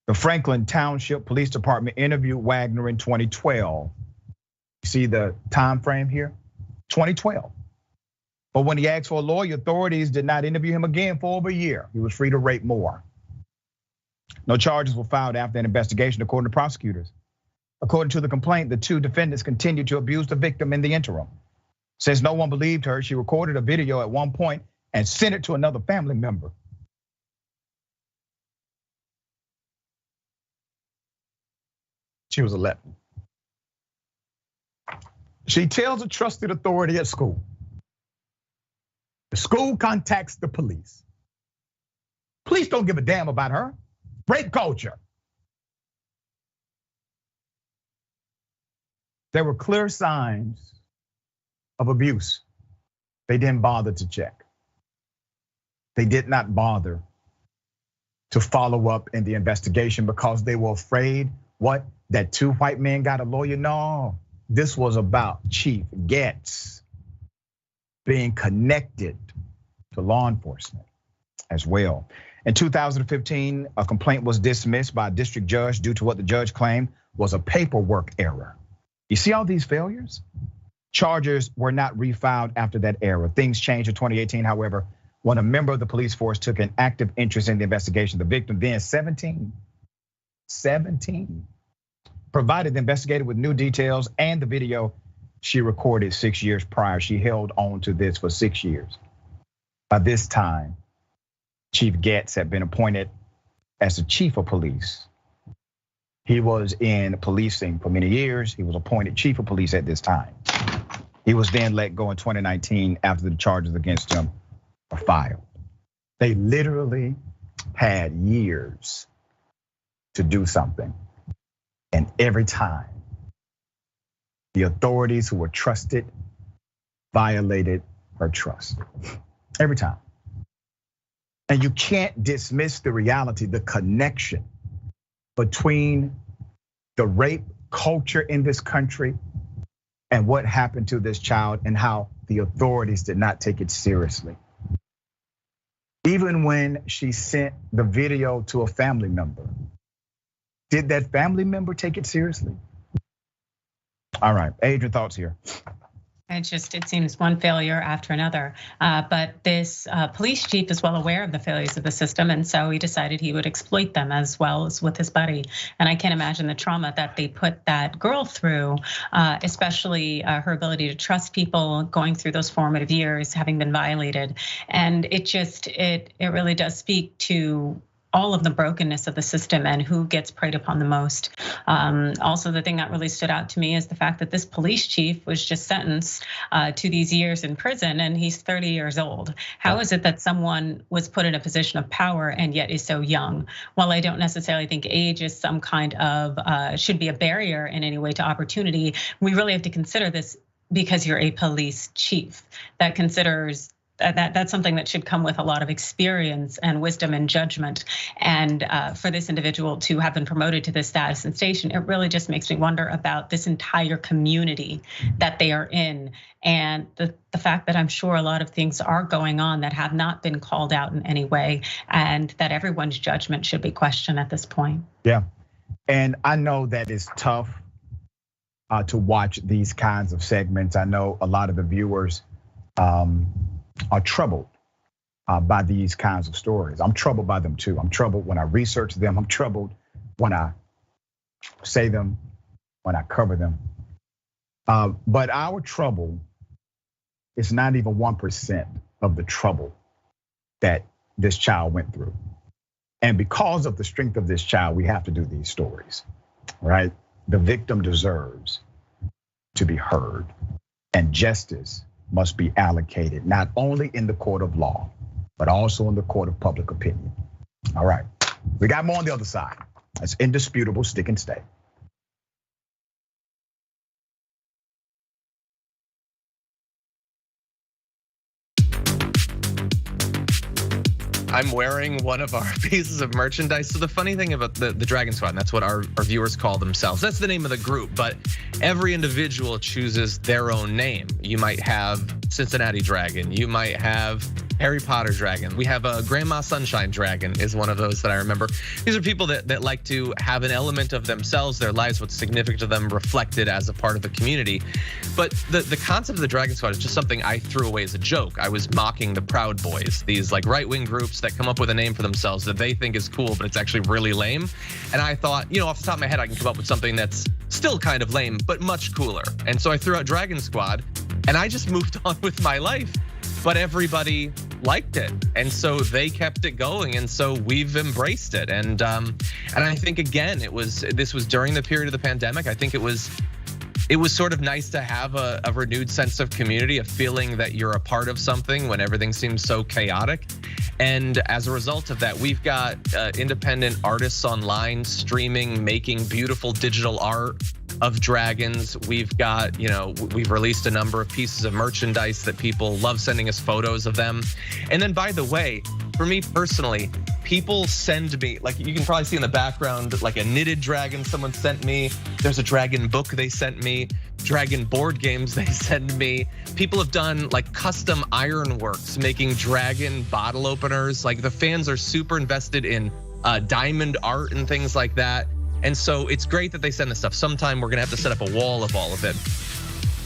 The Franklin Township Police Department interviewed Wagner in 2012. You see the time frame here? 2012. But when he asked for a lawyer, authorities did not interview him again for over a year. He was free to rape more. No charges were filed after an investigation, according to prosecutors. According to the complaint, the two defendants continued to abuse the victim in the interim. Since no one believed her, she recorded a video at one point and sent it to another family member. She was 11. She tells a trusted authority at school. The school contacts the police. Police don't give a damn about her. Rape culture. There were clear signs of abuse. They didn't bother to check. They did not bother to follow up in the investigation because they were afraid, what? That two white men got a lawyer? No, this was about Chief Getz being connected to law enforcement as well. In 2015, a complaint was dismissed by a district judge due to what the judge claimed was a paperwork error. You see all these failures? Charges were not refiled after that error. Things changed in 2018, however, when a member of the police force took an active interest in the investigation. The victim, then 17, provided the investigator with new details and the video she recorded 6 years prior. She held on to this for 6 years. By this time, Chief Getz had been appointed as the chief of police. He was in policing for many years. He was appointed chief of police at this time. He was then let go in 2019 after the charges against him were filed. They literally had years to do something. And every time, the authorities who were trusted violated her trust. Every time. And you can't dismiss the reality, the connection between the rape culture in this country and what happened to this child and how the authorities did not take it seriously. Even when she sent the video to a family member, did that family member take it seriously? All right, Adrienne, thoughts here. It seems one failure after another. But this police chief is well aware of the failures of the system, and so he decided he would exploit them as well as with his buddy. And I can't imagine the trauma that they put that girl through, especially her ability to trust people going through those formative years, having been violated. And it really does speak to all of the brokenness of the system and who gets preyed upon the most. Also, the thing that really stood out to me is the fact that this police chief was just sentenced to these years in prison, and he's 30 years old. How is it that someone was put in a position of power and yet is so young? While I don't necessarily think age is some kind of should be a barrier in any way to opportunity, we really have to consider this because you're a police chief that considers that's something that should come with a lot of experience and wisdom and judgment. And for this individual to have been promoted to this status and station, it really just makes me wonder about this entire community that they are in. And the fact that I'm sure a lot of things are going on that have not been called out in any way, and that everyone's judgment should be questioned at this point. Yeah, And I know that it's tough to watch these kinds of segments. I know a lot of the viewers are troubled by these kinds of stories. I'm troubled by them too. I'm troubled when I research them. I'm troubled when I say them, when I cover them. But our trouble is not even 1% of the trouble that this child went through. And because of the strength of this child, we have to do these stories, right? The victim deserves to be heard, and justice must be allocated, not only in the court of law, but also in the court of public opinion. All right, we got more on the other side. That's indisputable, stick and stay. I'm wearing one of our pieces of merchandise. So the funny thing about the Dragon Squad, and that's what our viewers call themselves. That's the name of the group, but every individual chooses their own name. You might have Cincinnati Dragon. You might have Harry Potter Dragon. We have a Grandma Sunshine Dragon is one of those that I remember. These are people that like to have an element of themselves, their lives, what's significant to them reflected as a part of the community. But the concept of the Dragon Squad is just something I threw away as a joke. I was mocking the Proud Boys, these like right-wing groups that come up with a name for themselves that they think is cool, but it's actually really lame. And I thought, off the top of my head, I can come up with something that's still kind of lame, but much cooler. And so I threw out Dragon Squad, and I just moved on with my life. But everybody liked it, and so they kept it going, and so we've embraced it. And I think again, this was during the period of the pandemic. I think it was sort of nice to have a renewed sense of community, a feeling that you're a part of something when everything seems so chaotic. And as a result of that, we've got independent artists online streaming, making beautiful digital art of dragons. We've got, we've released a number of pieces of merchandise that people love sending us photos of them. And then by the way, for me personally, people send me, like you can probably see in the background, like a knitted dragon someone sent me. There's a dragon book they sent me, dragon board games they send me. People have done like custom ironworks, making dragon bottle openers. Like the fans are super invested in diamond art and things like that. And so it's great that they send this stuff. Sometime we're gonna have to set up a wall of all of it.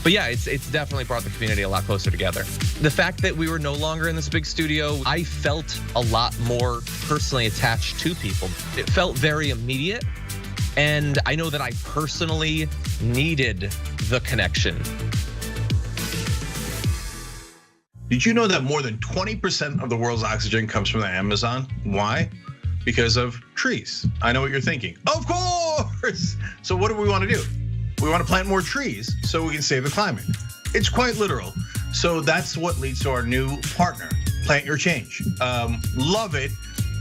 But yeah, it's definitely brought the community a lot closer together. The fact that we were no longer in this big studio, I felt a lot more personally attached to people. It felt very immediate. And I know that I personally needed the connection. Did you know that more than 20% of the world's oxygen comes from the Amazon? Why? Because of trees. I know what you're thinking. Of course! So what do we want to do? We want to plant more trees so we can save the climate. It's quite literal. So that's what leads to our new partner, Plant Your Change. Love it.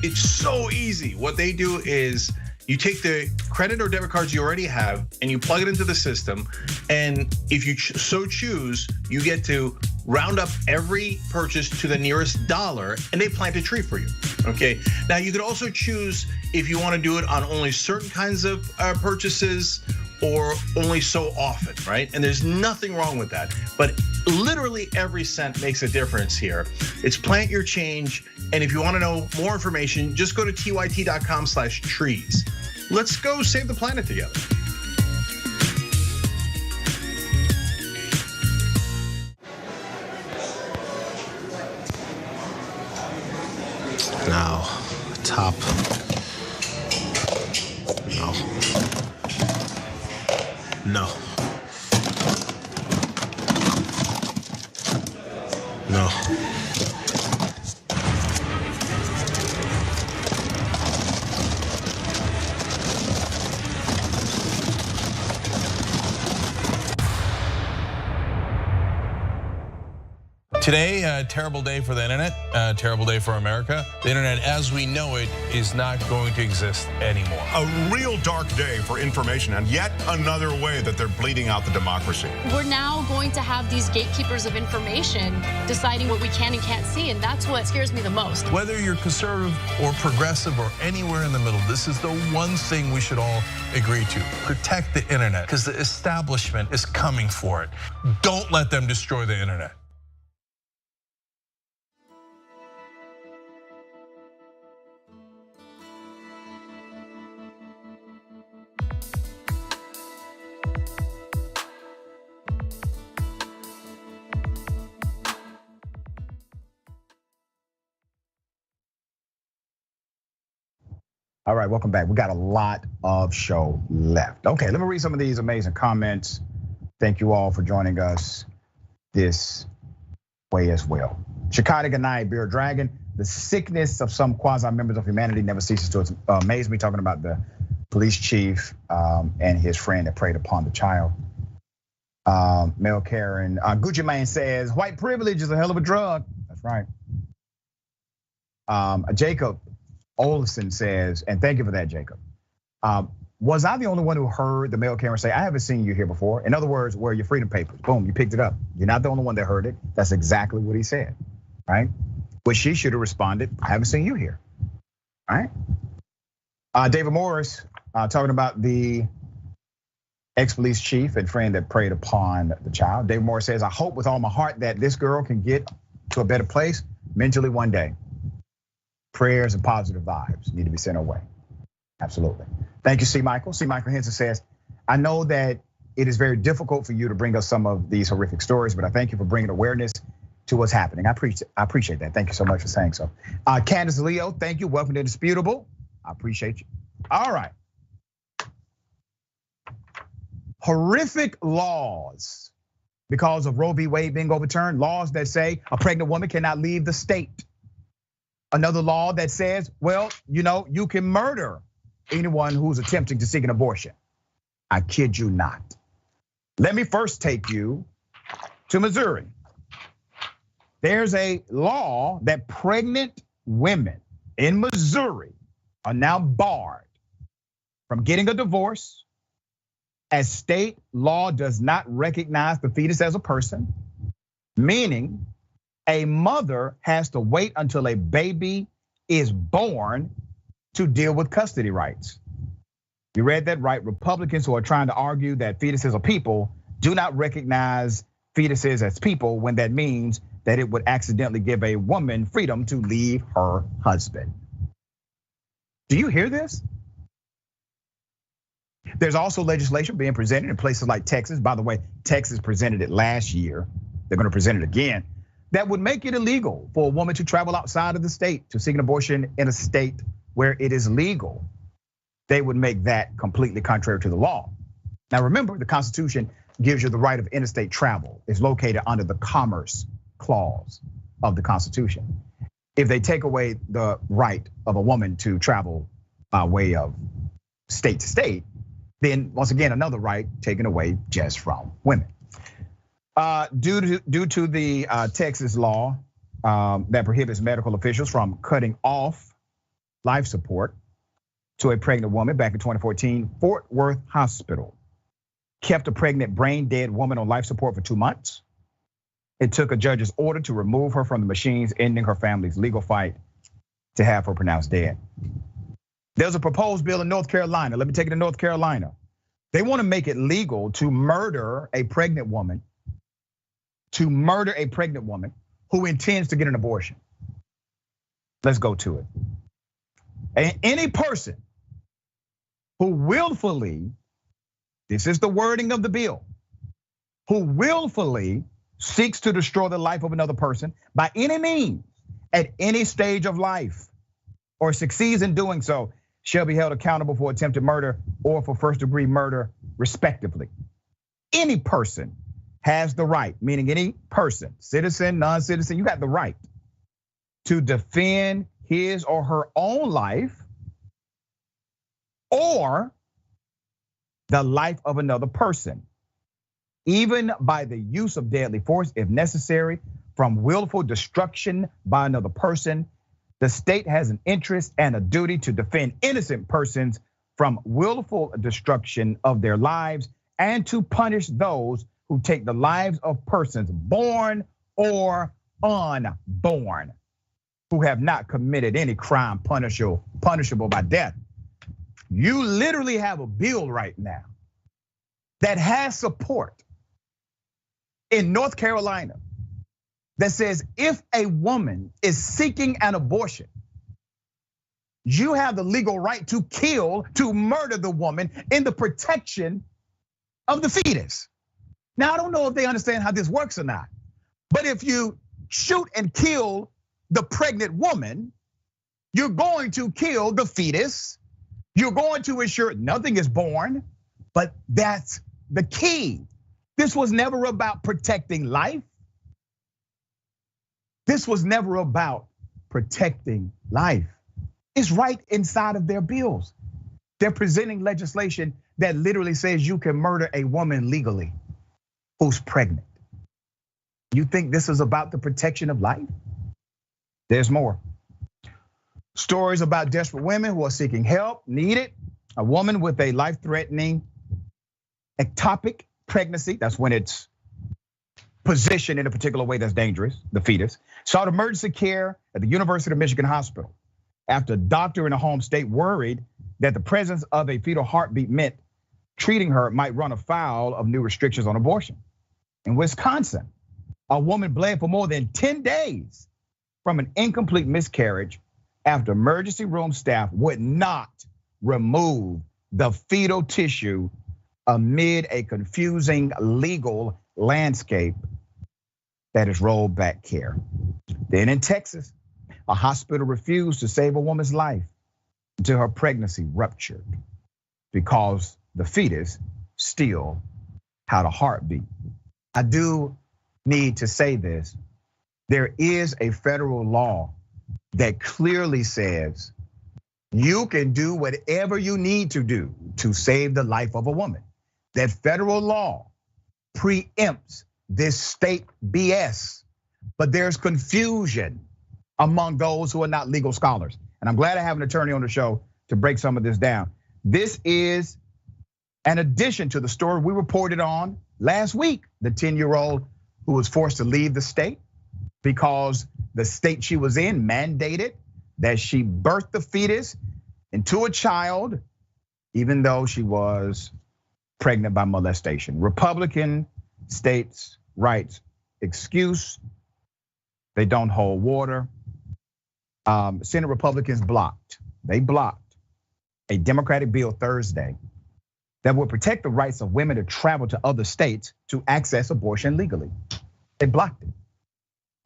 It's so easy. What they do is you take the credit or debit cards you already have and you plug it into the system. And if you so choose, you get to round up every purchase to the nearest dollar and they plant a tree for you, okay? Now you could also choose if you wanna do it on only certain kinds of purchases or only so often, right? And there's nothing wrong with that. But literally every cent makes a difference here. It's Plant Your Change. And if you wanna know more information, just go to tyt.com/trees. Let's go save the planet together. Now, top. No. No. No. Today, a terrible day for the internet, a terrible day for America. The internet as we know it is not going to exist anymore. A real dark day for information and yet another way that they're bleeding out the democracy. We're now going to have these gatekeepers of information deciding what we can and can't see, and that's what scares me the most. Whether you're conservative or progressive or anywhere in the middle, this is the one thing we should all agree to. Protect the internet, because the establishment is coming for it. Don't let them destroy the internet. All right, welcome back. We got a lot of show left. Okay, let me read some of these amazing comments. Thank you all for joining us this way as well. Chicago Ganai, Beer Dragon. The sickness of some quasi-members of humanity never ceases to amaze me, talking about the police chief and his friend that preyed upon the child. Mel Karen, Gucci Mane says, white privilege is a hell of a drug. That's right. Jacob Olson says, and thank you for that, Jacob. Was I the only one who heard the Mel Karen say, I haven't seen you here before? In other words, where are your freedom papers? Boom, you picked it up. You're not the only one that heard it. That's exactly what he said, right? But she should have responded, I haven't seen you here, right? David Morris talking about the ex-police chief and friend that preyed upon the child. David Morris says, I hope with all my heart that this girl can get to a better place mentally one day. Prayers and positive vibes need to be sent away. Absolutely. Thank you, C. Michael. C. Michael Henson says, I know that it is very difficult for you to bring us some of these horrific stories, but I thank you for bringing awareness to what's happening. I appreciate that. Thank you so much for saying so. Candace Leo, thank you. Welcome to Indisputable. I appreciate you. All right. Horrific laws because of Roe v. Wade being overturned. Laws that say a pregnant woman cannot leave the state. Another law that says, well, you can murder anyone who's attempting to seek an abortion. I kid you not. Let me first take you to Missouri. There's a law that pregnant women in Missouri are now barred from getting a divorce, as state law does not recognize the fetus as a person, meaning a mother has to wait until a baby is born to deal with custody rights. You read that right. Republicans who are trying to argue that fetuses are people do not recognize fetuses as people when that means that it would accidentally give a woman freedom to leave her husband. Do you hear this? There's also legislation being presented in places like Texas. By the way, Texas presented it last year. They're going to present it again. That would make it illegal for a woman to travel outside of the state to seek an abortion in a state where it is legal. They would make that completely contrary to the law. Now remember, the Constitution gives you the right of interstate travel. It's located under the Commerce Clause of the Constitution. If they take away the right of a woman to travel by way of state to state, then once again, another right taken away just from women. Due to the Texas law that prohibits medical officials from cutting off life support to a pregnant woman back in 2014, Fort Worth Hospital kept a pregnant brain dead woman on life support for 2 months. It took a judge's order to remove her from the machines, ending her family's legal fight to have her pronounced dead. There's a proposed bill in North Carolina. Let me take it to North Carolina. They want to make it legal to murder a pregnant woman, who intends to get an abortion. Let's go to it. And any person who willfully, this is the wording of the bill, who willfully seeks to destroy the life of another person by any means at any stage of life or succeeds in doing so shall be held accountable for attempted murder or for first-degree murder, respectively. Any person has the right, meaning any person, citizen, non-citizen, you got the right to defend his or her own life or the life of another person, even by the use of deadly force if necessary, from willful destruction by another person. The state has an interest and a duty to defend innocent persons from willful destruction of their lives and to punish those who take the lives of persons born or unborn who have not committed any crime punishable by death. You literally have a bill right now that has support in North Carolina that says if a woman is seeking an abortion, you have the legal right to kill, to murder the woman in the protection of the fetus. Now, I don't know if they understand how this works or not, but if you shoot and kill the pregnant woman, you're going to kill the fetus You're going to ensure nothing is born, but that's the key. This was never about protecting life. This was never about protecting life. It's right inside of their bills. They're presenting legislation that literally says you can murder a woman legally who's pregnant. You think this is about the protection of life? There's more. Stories about desperate women who are seeking help, need it. A woman with a life-threatening ectopic pregnancy, that's when it's positioned in a particular way that's dangerous, the fetus, sought emergency care at the University of Michigan Hospital after a doctor in a home state worried that the presence of a fetal heartbeat meant treating her might run afoul of new restrictions on abortion. In Wisconsin, a woman bled for more than 10 days from an incomplete miscarriage after emergency room staff would not remove the fetal tissue amid a confusing legal landscape that is rolled back care. Then in Texas, a hospital refused to save a woman's life until her pregnancy ruptured because the fetus still had a heartbeat. I do need to say this. There is a federal law that clearly says you can do whatever you need to do to save the life of a woman. That federal law preempts this state BS, but there's confusion among those who are not legal scholars. And I'm glad I have an attorney on the show to break some of this down. This is an addition to the story we reported on last week, the 10-year-old who was forced to leave the state because the state she was in mandated that she birth the fetus into a child, even though she was pregnant by molestation. Republican states' rights excuse, they don't hold water. Senate Republicans blocked a Democratic bill Thursday that would protect the rights of women to travel to other states to access abortion legally. They blocked it.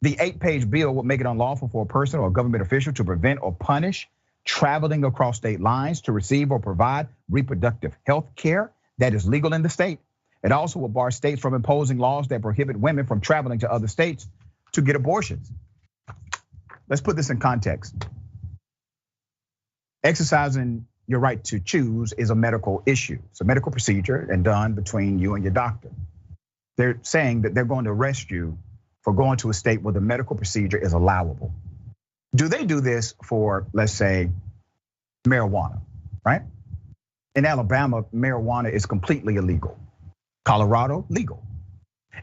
The 8-page bill would make it unlawful for a person or a government official to prevent or punish traveling across state lines to receive or provide reproductive health care that is legal in the state. It also will bar states from imposing laws that prohibit women from traveling to other states to get abortions. Let's put this in context. Exercising your right to choose is a medical issue. It's a medical procedure and done between you and your doctor. They're saying that they're going to arrest you for going to a state where the medical procedure is allowable. Do they do this for, let's say, marijuana, right? In Alabama, marijuana is completely illegal. Colorado, legal.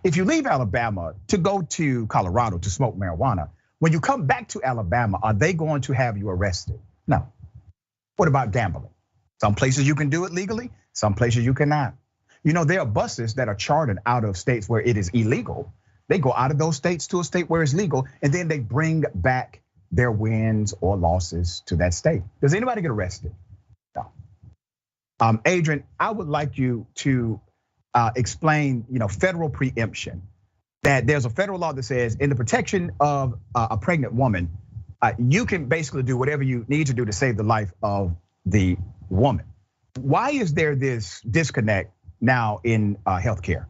If you leave Alabama to go to Colorado to smoke marijuana, when you come back to Alabama, are they going to have you arrested? No. What about gambling? Some places you can do it legally, some places you cannot. You know, there are buses that are chartered out of states where it is illegal. They go out of those states to a state where it's legal, and then they bring back their wins or losses to that state. Does anybody get arrested? No. Adrienne, I would like you to explain, federal preemption. That there's a federal law that says in the protection of a pregnant woman, you can basically do whatever you need to do to save the life of the woman. Why is there this disconnect now in healthcare?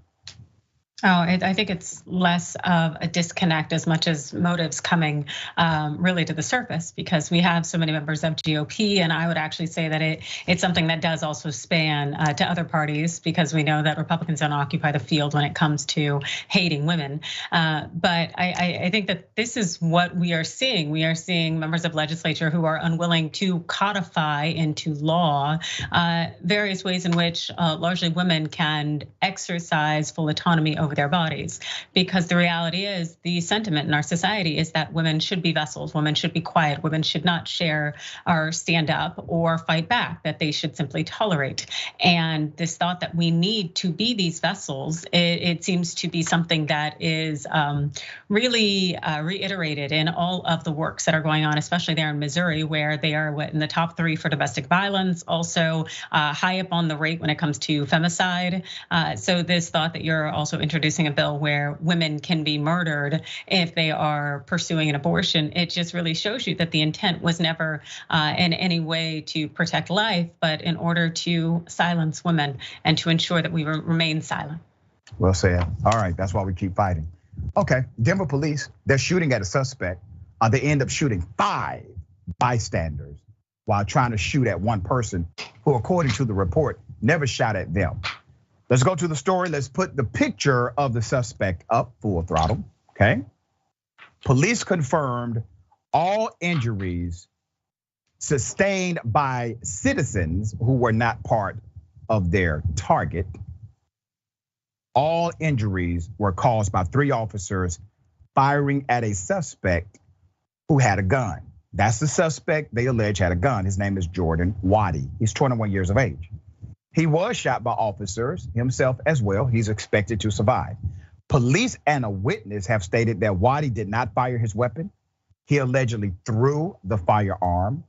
Oh, I think it's less of a disconnect as much as motives coming really to the surface, because we have so many members of GOP, and I would actually say that it's something that does also span to other parties, because we know that Republicans don't occupy the field when it comes to hating women. But I think that this is what we are seeing. We are seeing members of legislature who are unwilling to codify into law various ways in which largely women can exercise full autonomy over their bodies, because the reality is the sentiment in our society is that women should be vessels, women should be quiet, women should not share or stand up or fight back, that they should simply tolerate. And this thought that we need to be these vessels, it seems to be something that is really reiterated in all of the works that are going on, especially there in Missouri, where they are in the top 3 for domestic violence, also high up on the rate when it comes to femicide. So this thought that you're also introducing a bill where women can be murdered if they are pursuing an abortion. It just really shows you that the intent was never in any way to protect life, but in order to silence women and to ensure that we remain silent. Well said. All right, that's why we keep fighting. Okay, Denver police, they're shooting at a suspect. They end up shooting 5 bystanders while trying to shoot at one person who, according to the report, never shot at them. Let's go to the story. Let's put the picture of the suspect up full throttle, okay? Police confirmed all injuries sustained by citizens who were not part of their target. All injuries were caused by 3 officers firing at a suspect who had a gun. That's the suspect they allege had a gun. His name is Jordan Waddy. He's 21 years of age. He was shot by officers himself as well. He's expected to survive. Police and a witness have stated that Waddy did not fire his weapon. He allegedly threw the firearm.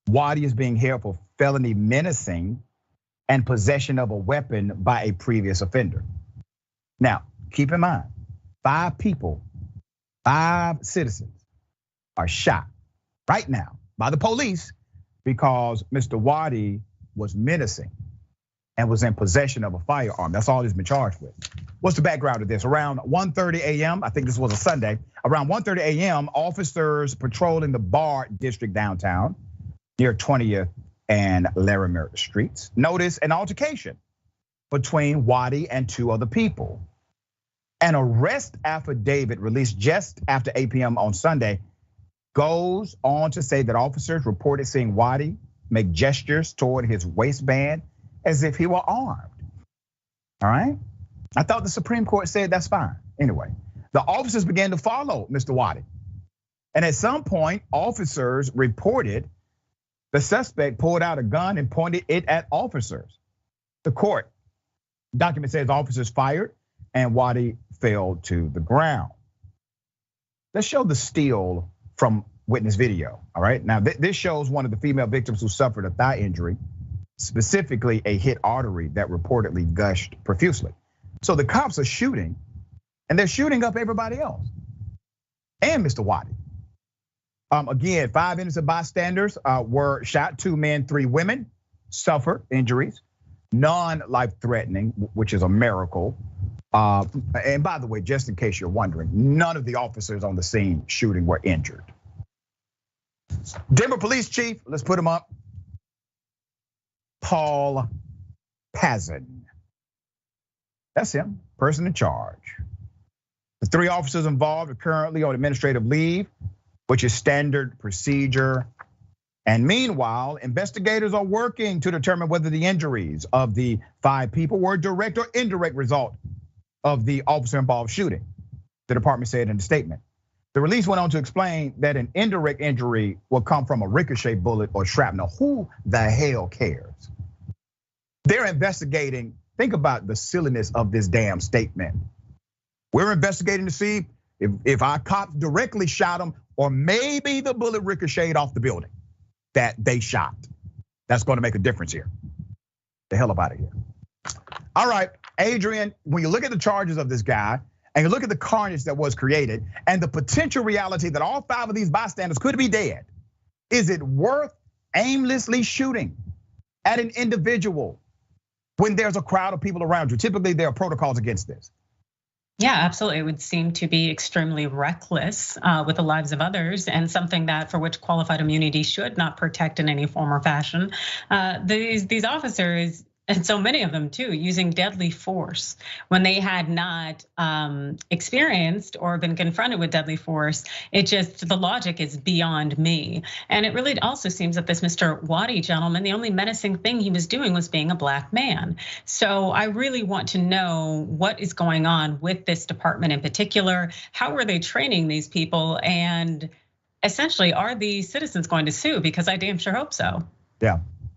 Waddy is being held for felony menacing and possession of a weapon by a previous offender. Now, keep in mind, 5 people, 5 citizens are shot right now by the police because Mr. Waddy was menacing and was in possession of a firearm. That's all he's been charged with. What's the background of this? Around 1:30 a.m., I think this was a Sunday, around 1:30 a.m., officers patrolling the Bar District downtown near 20th and Larimer Streets noticed an altercation between Waddy and 2 other people. An arrest affidavit released just after 8 p.m. on Sunday goes on to say that officers reported seeing Waddy make gestures toward his waistband as if he were armed. All right? I thought the Supreme Court said that's fine. Anyway, the officers began to follow Mr. Waddy. And at some point, officers reported the suspect pulled out a gun and pointed it at officers. The court document says officers fired and Waddy fell to the ground. Let's show the still from witness video, all right? Now, this shows one of the female victims who suffered a thigh injury, specifically a hit artery that reportedly gushed profusely. So the cops are shooting, and they're shooting up everybody else, and Mr. Waddy. Again, 5 innocent bystanders were shot. 2 men, 3 women suffered injuries, non-life-threatening, which is a miracle. And by the way, just in case you're wondering, none of the officers on the scene shooting were injured. Denver Police Chief, let's put him up. Paul Pazin. That's him, person in charge. The 3 officers involved are currently on administrative leave, which is standard procedure. And meanwhile, investigators are working to determine whether the injuries of the 5 people were a direct or indirect result of the officer-involved shooting, the department said in a statement. The release went on to explain that an indirect injury will come from a ricochet bullet or shrapnel. Who the hell cares? They're investigating. Think about the silliness of this damn statement. We're investigating to see if our cops directly shot him or maybe the bullet ricocheted off the building that they shot. That's going to make a difference here. The hell up out of here. All right, Adrienne, when you look at the charges of this guy and you look at the carnage that was created and the potential reality that all 5 of these bystanders could be dead, is it worth aimlessly shooting at an individual when there's a crowd of people around you? Typically, there are protocols against this. Yeah, absolutely. It would seem to be extremely reckless with the lives of others and something that for which qualified immunity should not protect in any form or fashion. These officers, and so many of them too, using deadly force when they had not experienced or been confronted with deadly force. It just, the logic is beyond me. And it really also seems that this Mr. Waddy gentleman, the only menacing thing he was doing was being a black man. So I really want to know what is going on with this department in particular. How are they training these people? And essentially, are the citizens going to sue? Because I damn sure hope so.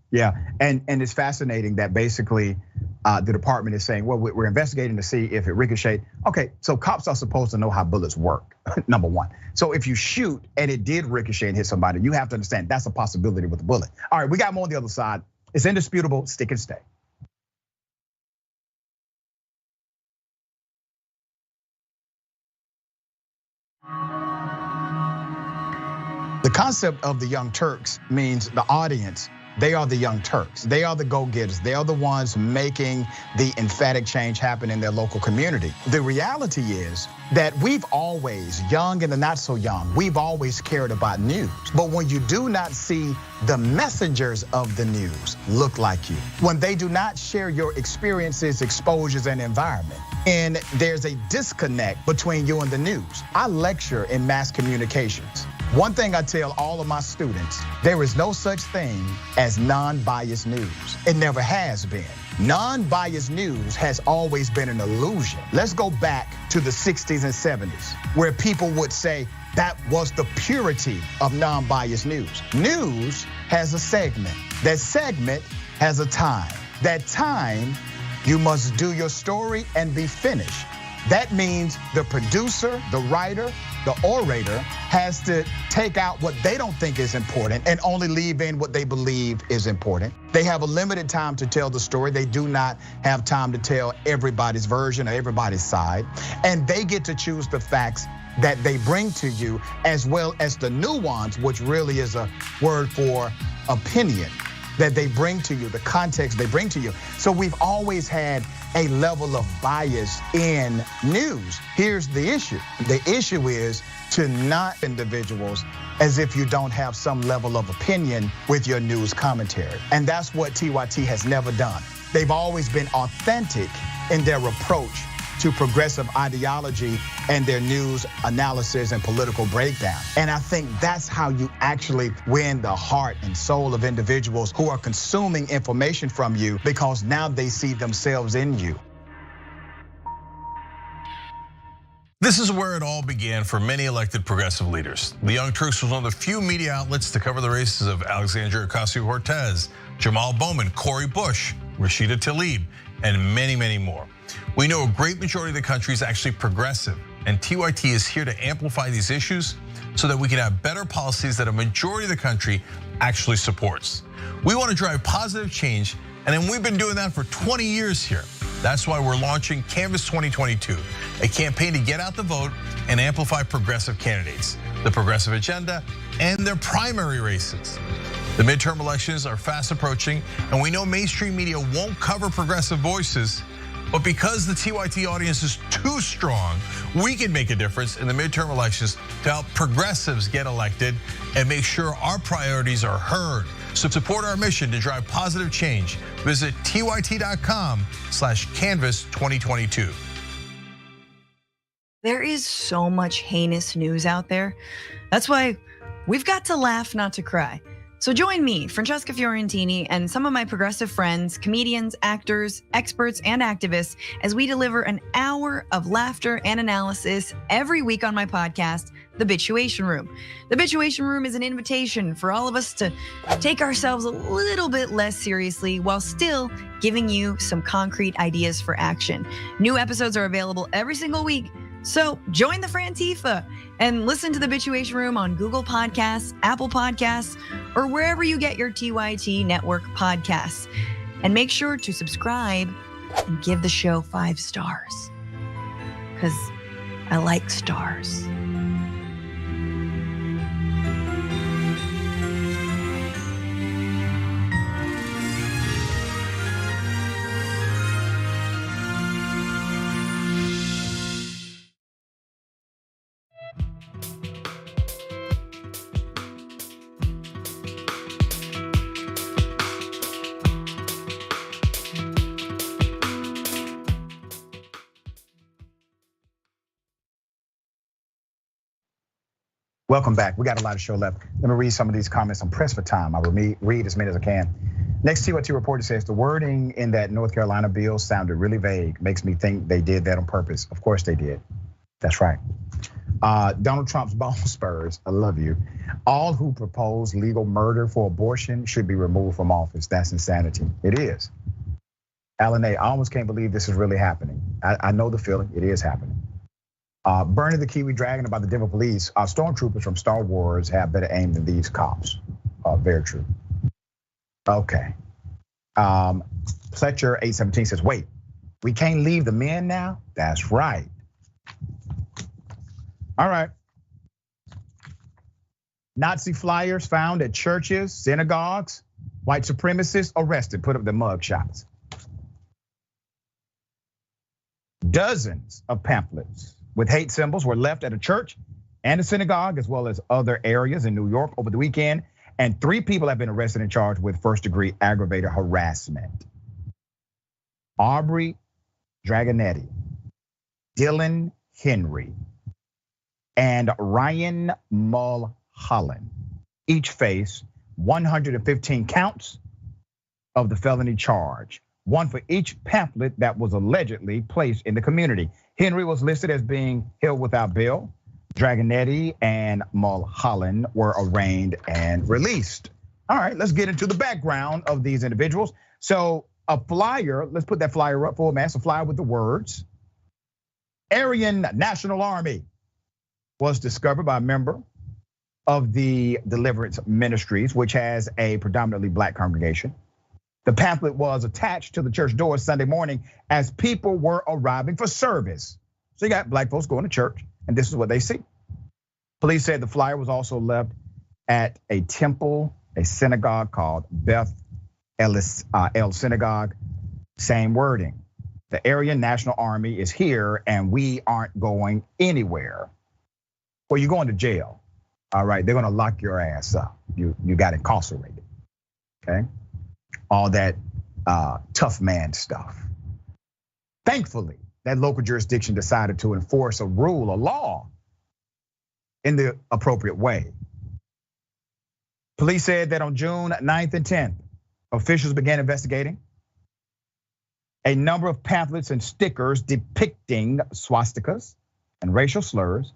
Yeah, and it's fascinating that basically the department is saying, well, we're investigating to see if it ricocheted. Okay, so cops are supposed to know how bullets work, number one. So if you shoot and it did ricochet and hit somebody, you have to understand that's a possibility with a bullet. All right, we got more on the other side. It's indisputable, stick and stay. The concept of the Young Turks means the audience, they are the Young Turks. They are the go-getters. They are the ones making the emphatic change happen in their local community. The reality is that we've always, young and the not so young, we've always cared about news. But when you do not see the messengers of the news look like you, when they do not share your experiences, exposures, and environment, and there's a disconnect between you and the news. I lecture in mass communications. One thing I tell all of my students, there is no such thing as non-biased news. It never has been. Non-biased news has always been an illusion. Let's go back to the 60s and 70s, where people would say that was the purity of non-biased news. News has a segment. That segment has a time. That time, you must do your story and be finished. That means the producer, the writer, the orator has to take out what they don't think is important and only leave in what they believe is important. They have a limited time to tell the story. They do not have time to tell everybody's version or everybody's side. And they get to choose the facts that they bring to you, as well as the nuance, which really is a word for opinion, that they bring to you, the context they bring to you. So we've always had a level of bias in news. Here's the issue. The issue is to not individuals as if you don't have some level of opinion with your news commentary. And that's what TYT has never done. They've always been authentic in their approach to progressive ideology and their news analysis and political breakdown. And I think that's how you actually win the heart and soul of individuals who are consuming information from you, because now they see themselves in you. This is where it all began for many elected progressive leaders. The Young Turks was one of the few media outlets to cover the races of Alexandria Ocasio-Cortez, Jamal Bowman, Cori Bush, Rashida Tlaib, and many, many more. We know a great majority of the country is actually progressive, and TYT is here to amplify these issues so that we can have better policies that a majority of the country actually supports. We want to drive positive change, and then we've been doing that for 20 years here. That's why we're launching Canvas 2022, a campaign to get out the vote and amplify progressive candidates, the progressive agenda, and their primary races. The midterm elections are fast approaching, and we know mainstream media won't cover progressive voices, but because the TYT audience is too strong, we can make a difference in the midterm elections to help progressives get elected and make sure our priorities are heard. So support our mission to drive positive change. Visit tyt.com/canvas2022. There is so much heinous news out there. That's why we've got to laugh, not to cry. So join me, Francesca Fiorentini, and some of my progressive friends, comedians, actors, experts, and activists, as we deliver an hour of laughter and analysis every week on my podcast, The Bituation Room. The Bituation Room is an invitation for all of us to take ourselves a little bit less seriously while still giving you some concrete ideas for action. New episodes are available every single week. So join the Frantifa and listen to The Bituation Room on Google Podcasts, Apple Podcasts, or wherever you get your TYT network podcasts. And make sure to subscribe and give the show 5 stars, because I like stars. Welcome back. We got a lot of show left. Let me read some of these comments. I'm pressed for time. I will read as many as I can. Next TYT reporter says the wording in that North Carolina bill sounded really vague. Makes me think they did that on purpose. Of course they did. That's right. Donald Trump's bone spurs. I love you. All who propose legal murder for abortion should be removed from office. That's insanity. It is. Alan A., I almost can't believe this is really happening. I know the feeling. It is happening. Bernie the Kiwi Dragon about the Denver police. Stormtroopers from Star Wars have better aim than these cops. Very true. Okay. Pletcher 817 says, wait, we can't leave the men now? That's right. All right. Nazi flyers found at churches, synagogues, white supremacists arrested, put up their mug shots. Dozens of pamphlets with hate symbols were left at a church and a synagogue, as well as other areas in New York over the weekend. And 3 people have been arrested and charged with first-degree aggravated harassment. Aubrey Dragonetti, Dylan Henry, and Ryan Mulholland each face 115 counts of the felony charge, one for each pamphlet that was allegedly placed in the community. Henry was listed as being held without bail. Dragonetti and Mulholland were arraigned and released. All right, let's get into the background of these individuals. So a flyer, let's put that flyer up for a massive flyer with the words, Aryan National Army was discovered by a member of the Deliverance Ministries, which has a predominantly black congregation. The pamphlet was attached to the church door Sunday morning as people were arriving for service. So you got black folks going to church, and this is what they see. Police said the flyer was also left at a temple, a synagogue called Beth El Synagogue. Same wording. The Aryan National Army is here and we aren't going anywhere. Well, you're going to jail. All right, they're gonna lock your ass up. You got incarcerated, okay? All that tough man stuff. Thankfully, that local jurisdiction decided to enforce a rule, a law, in the appropriate way. Police said that on June 9th and 10th, officials began investigating a number of pamphlets and stickers depicting swastikas and racial slurs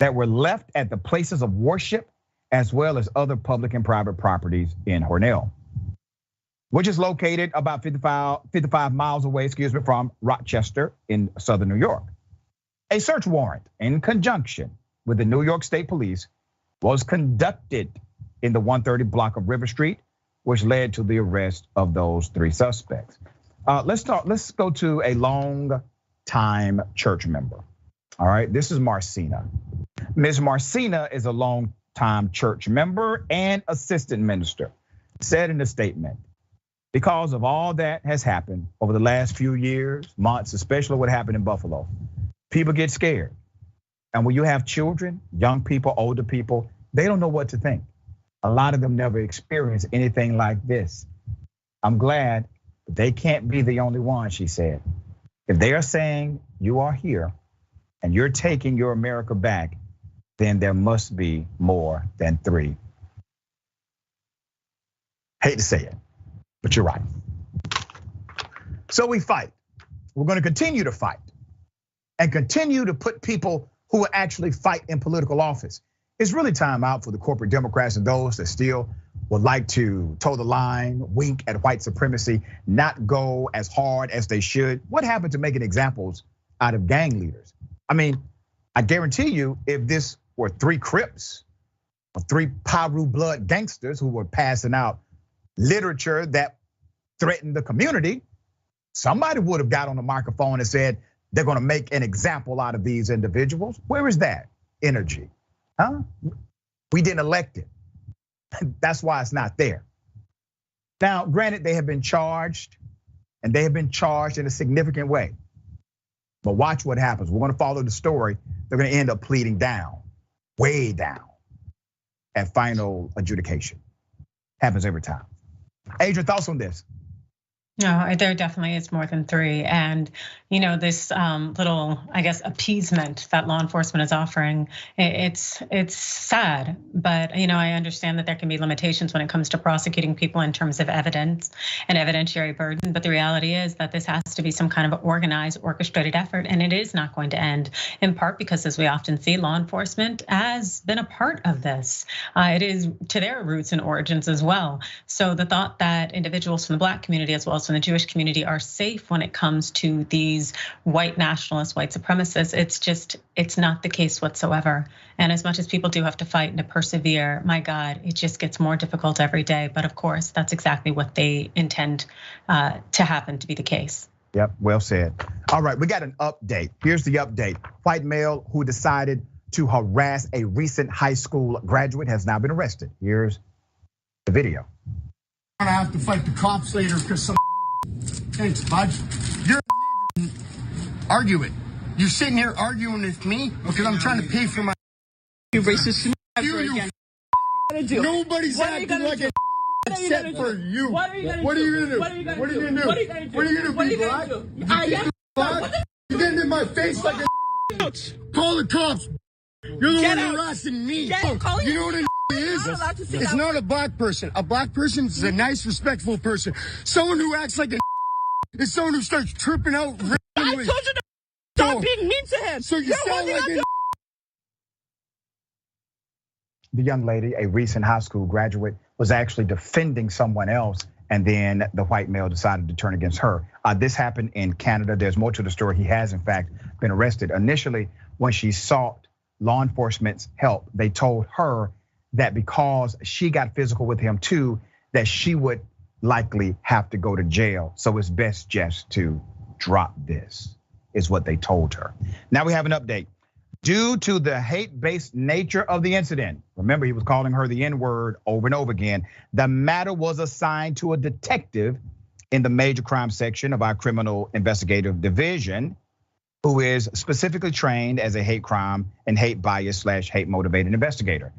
that were left at the places of worship, as well as other public and private properties in Hornell, which is located about 55 miles away, from Rochester in southern New York. A search warrant in conjunction with the New York State Police was conducted in the 130 block of River Street, which led to the arrest of those 3 suspects. Let's go to a long time church member. All right, this is Marcina. Ms. Marcina is a long-time church member and assistant minister. Said in a statement, because of all that has happened over the last few years, months, especially what happened in Buffalo, people get scared. And when you have children, young people, older people, they don't know what to think. A lot of them never experienced anything like this. I'm glad they can't be the only one, she said. If they are saying you are here and you're taking your America back, then there must be more than 3. Hate to say it, but you're right. So we fight. We're gonna continue to fight and continue to put people who will actually fight in political office. It's really time out for the corporate Democrats and those that still would like to toe the line, wink at white supremacy, not go as hard as they should. What happened to making examples out of gang leaders? I mean, I guarantee you, if this were 3 Crips or 3 Piru blood gangsters who were passing out literature that threatened the community, somebody would have got on the microphone and said they're gonna make an example out of these individuals. Where is that energy? Huh? We didn't elect it. That's why it's not there. Now, granted, they have been charged, and they have been charged in a significant way. But watch what happens. We're gonna follow the story. They're gonna end up pleading down, way down, at final adjudication. Happens every time. Adrienne, thoughts on this? No, there definitely is more than 3. And this little, I guess, appeasement that law enforcement is offering, it's sad. But I understand that there can be limitations when it comes to prosecuting people in terms of evidence and evidentiary burden. But the reality is that this has to be some kind of organized, orchestrated effort. And it is not going to end, in part because, as we often see, law enforcement has been a part of this. It is to their roots and origins as well. So the thought that individuals from the Black community, as well as from the Jewish community, are safe when it comes to these white nationalists, white supremacists, it's not the case whatsoever. And as much as people do have to fight and to persevere, my God, it just gets more difficult every day. But of course, that's exactly what they intend to happen to be the case. Yep, well said. All right, we got an update. Here's the update. White male who decided to harass a recent high school graduate has now been arrested. Here's the video. I'm gonna have to fight the cops later because some thanks, bud. You're argue it. You're sitting here arguing with me because I'm trying to pay for my racist. Nobody's acting like a except for you. What are you gonna do? What are you gonna do? What are you gonna do? I am black. You're getting in my face like a call the cops. You're the one harassing me. You know what it is? It's not a black person. A black person is a nice, respectful person. Someone who acts like a is someone who starts tripping out randomly. I told you to stop being mean to him. So you sound like a The young lady, a recent high school graduate, was actually defending someone else, and then the white male decided to turn against her. This happened in Canada. There's more to the story. He has, in fact, been arrested. Initially, when she sought law enforcement's help, they told her that because she got physical with him too, that she would likely have to go to jail. So it's best just to drop this, is what they told her. Now we have an update. Due to the hate-based nature of the incident, remember he was calling her the N-word over and over again, the matter was assigned to a detective in the major crime section of our criminal investigative division, who is specifically trained as a hate crime and hate bias / hate motivated investigator.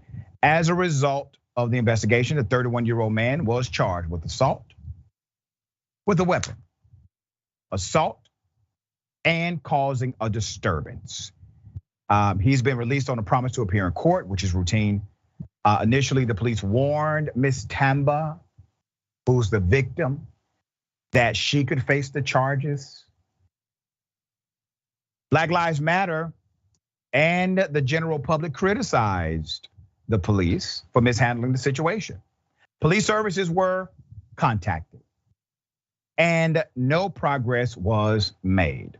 As a result of the investigation, the 31-year-old man was charged with assault with a weapon, assault, and causing a disturbance. He's been released on a promise to appear in court, which is routine. Initially, the police warned Miss Tamba, who's the victim, that she could face the charges. Black Lives Matter and the general public criticized the police for mishandling the situation. Police services were contacted and no progress was made.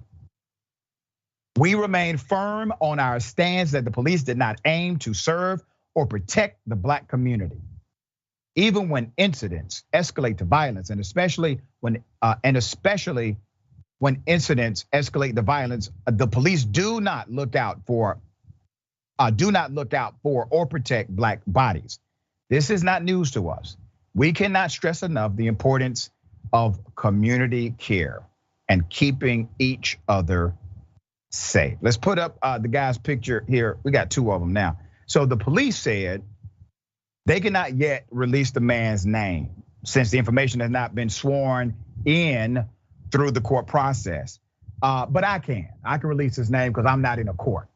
We remain firm on our stance that the police did not aim to serve or protect the Black community. Even when incidents escalate to violence, and especially when incidents escalate to violence, the police do not look out for or protect Black bodies. This is not news to us. We cannot stress enough the importance of community care and keeping each other safe. Let's put up the guy's picture here. We got two of them now. So the police said they cannot yet release the man's name since the information has not been sworn in through the court process. But I can release his name because I'm not in a court,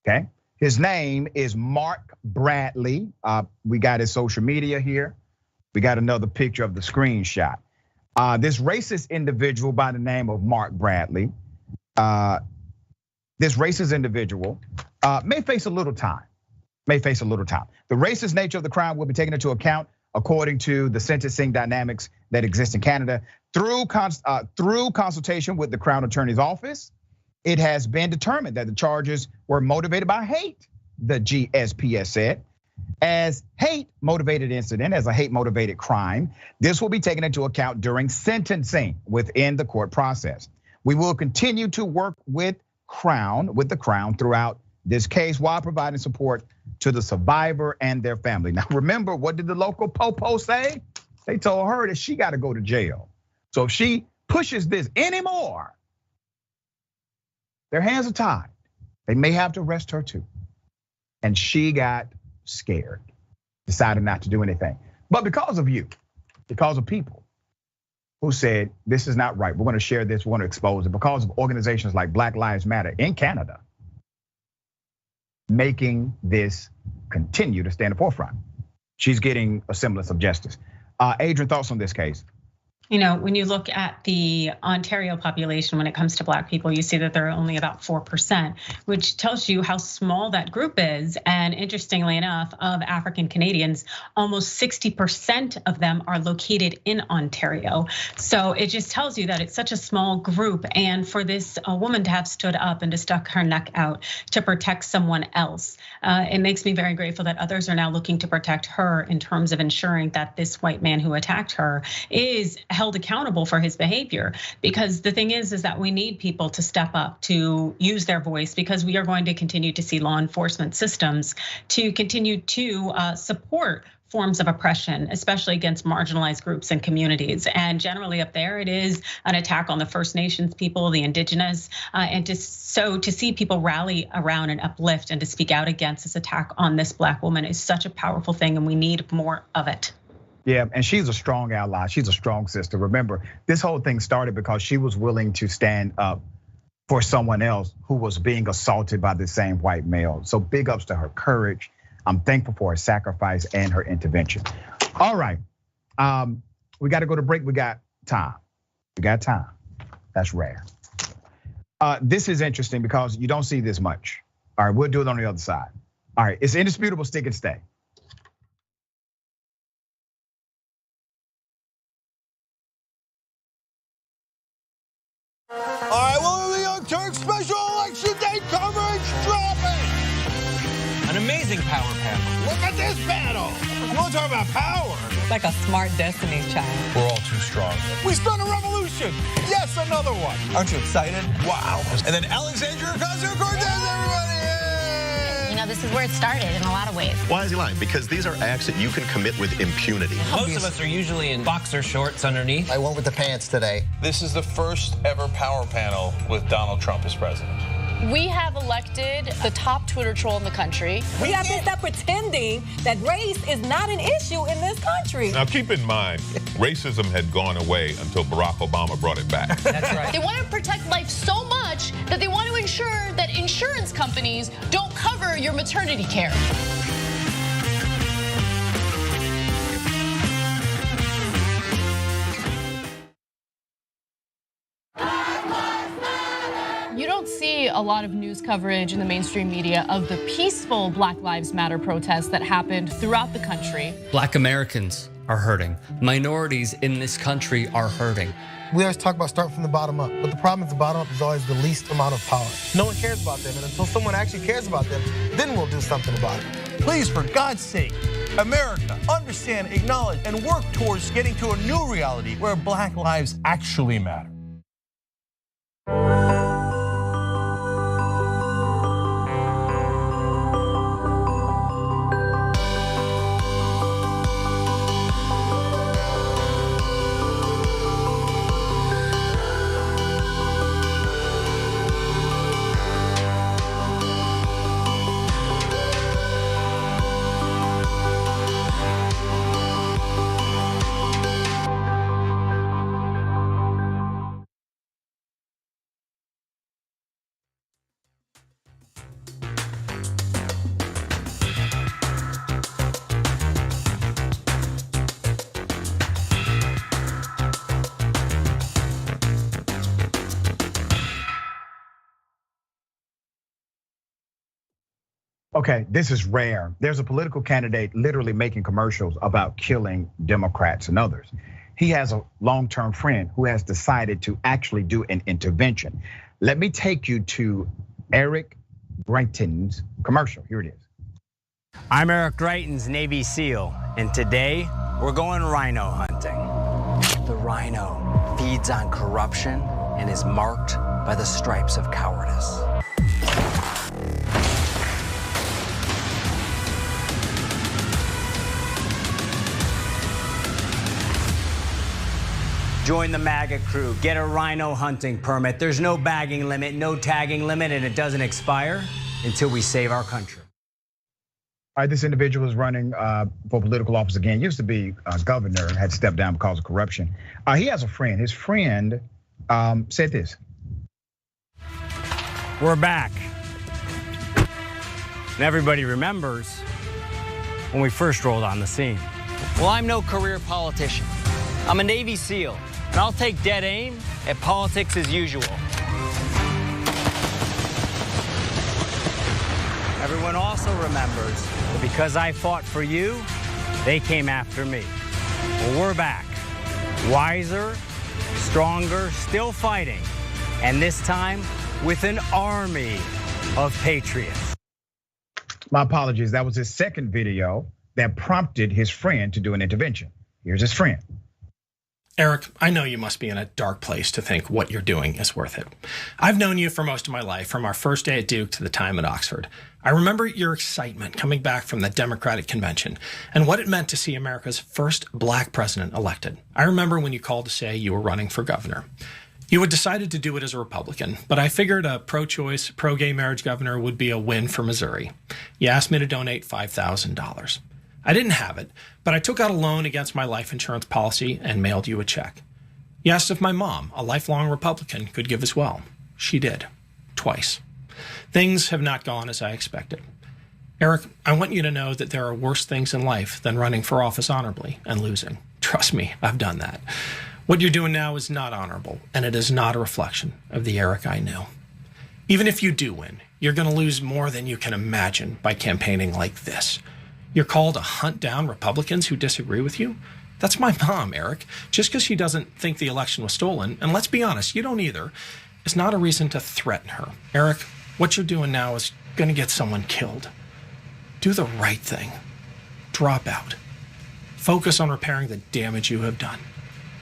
okay? His name is Mark Bradley. We got his social media here. We got another picture of the screenshot. This racist individual by the name of Mark Bradley, this racist individual may face a little time. The racist nature of the crime will be taken into account according to the sentencing dynamics that exist in Canada. Through consultation with the Crown Attorney's Office, it has been determined that the charges were motivated by hate, the GSPS said. As hate-motivated incident, as a hate-motivated crime, this will be taken into account during sentencing within the court process. We will continue to work with the Crown throughout this case while providing support to the survivor and their family. Now, remember, what did the local popo say? They told her that she got to go to jail. So if she pushes this anymore, their hands are tied. They may have to arrest her too. And she got scared, decided not to do anything. But because of you, because of people who said, this is not right, we're gonna share this, we're gonna expose it, because of organizations like Black Lives Matter in Canada, making this continue to stay in the forefront. She's getting a semblance of justice. Adrienne, thoughts on this case? You know, when you look at the Ontario population, when it comes to Black people, you see that they're only about 4%, which tells you how small that group is. And interestingly enough, of African Canadians, almost 60% of them are located in Ontario. So it just tells you that it's such a small group. And for this woman to have stood up and to stuck her neck out to protect someone else, it makes me very grateful that others are now looking to protect her in terms of ensuring that this white man who attacked her is held accountable for his behavior. Because the thing is that we need people to step up, to use their voice, because we are going to continue to see law enforcement systems to continue to support forms of oppression, especially against marginalized groups and communities. And generally up there, it is an attack on the First Nations people, the indigenous, and to see people rally around and uplift and to speak out against this attack on this Black woman is such a powerful thing, and we need more of it. Yeah, and she's a strong ally. She's a strong sister. Remember, this whole thing started because she was willing to stand up for someone else who was being assaulted by the same white male. So big ups to her courage. I'm thankful for her sacrifice and her intervention. All right, we got to go to break. We got time. That's rare. This is interesting because you don't see this much. All right, we'll do it on the other side. All right, it's indisputable, stick and stay. All right, well, the Young Turks special election day coverage dropping. An amazing power panel. Look at this panel. You want to talk about power? It's like a smart Destiny's Child. We're all too strong. We spun a revolution. Yes, another one. Aren't you excited? Wow. And then Alexandria Ocasio-Cortez, everybody. Yay! You know, this is where it started in a lot of ways. Why is he lying? Because these are acts that you can commit with impunity. Most of us are usually in boxer shorts underneath. I went with the pants today. This is the first ever power panel with Donald Trump as president. We have elected the top Twitter troll in the country. We have to stop pretending that race is not an issue in this country. Now keep in mind, racism had gone away until Barack Obama brought it back. That's right. They want to protect life so much that they want to ensure that insurance companies don't cover your maternity care. You don't see a lot of news coverage in the mainstream media of the peaceful Black Lives Matter protests that happened throughout the country. Black Americans are hurting. Minorities in this country are hurting. We always talk about starting from the bottom up, but the problem is the bottom up is always the least amount of power. No one cares about them, and until someone actually cares about them, then we'll do something about it. Please, for God's sake, America, understand, acknowledge, and work towards getting to a new reality where Black lives actually matter. Okay, this is rare. There's a political candidate literally making commercials about killing Democrats and others. He has a long-term friend who has decided to actually do an intervention. Let me take you to Eric Greitens' commercial. Here it is. I'm Eric Greitens, Navy SEAL, and today we're going rhino hunting. The rhino feeds on corruption and is marked by the stripes of cowardice. Join the MAGA crew, get a rhino hunting permit. There's no bagging limit, no tagging limit, and it doesn't expire until we save our country. All right, this individual is running for political office again. Used to be a governor, had stepped down because of corruption. He has a friend. His friend said this. We're back. And everybody remembers when we first rolled on the scene. Well, I'm no career politician. I'm a Navy SEAL, and I'll take dead aim at politics as usual. Everyone also remembers that because I fought for you, they came after me. Well, we're back, wiser, stronger, still fighting, and this time with an army of patriots. My apologies, that was his second video that prompted his friend to do an intervention. Here's his friend. Eric, I know you must be in a dark place to think what you're doing is worth it. I've known you for most of my life, from our first day at Duke to the time at Oxford. I remember your excitement coming back from the Democratic Convention and what it meant to see America's first black president elected. I remember when you called to say you were running for governor. You had decided to do it as a Republican, but I figured a pro-choice, pro-gay marriage governor would be a win for Missouri. You asked me to donate $5,000. I didn't have it, but I took out a loan against my life insurance policy and mailed you a check. You asked if my mom, a lifelong Republican, could give as well. She did, twice. Things have not gone as I expected. Eric, I want you to know that there are worse things in life than running for office honorably and losing. Trust me, I've done that. What you're doing now is not honorable, and it is not a reflection of the Eric I knew. Even if you do win, you're going to lose more than you can imagine by campaigning like this. You're called to hunt down Republicans who disagree with you? That's my mom, Eric. Just because she doesn't think the election was stolen, and let's be honest, you don't either, is not a reason to threaten her. Eric, what you're doing now is going to get someone killed. Do the right thing. Drop out. Focus on repairing the damage you have done,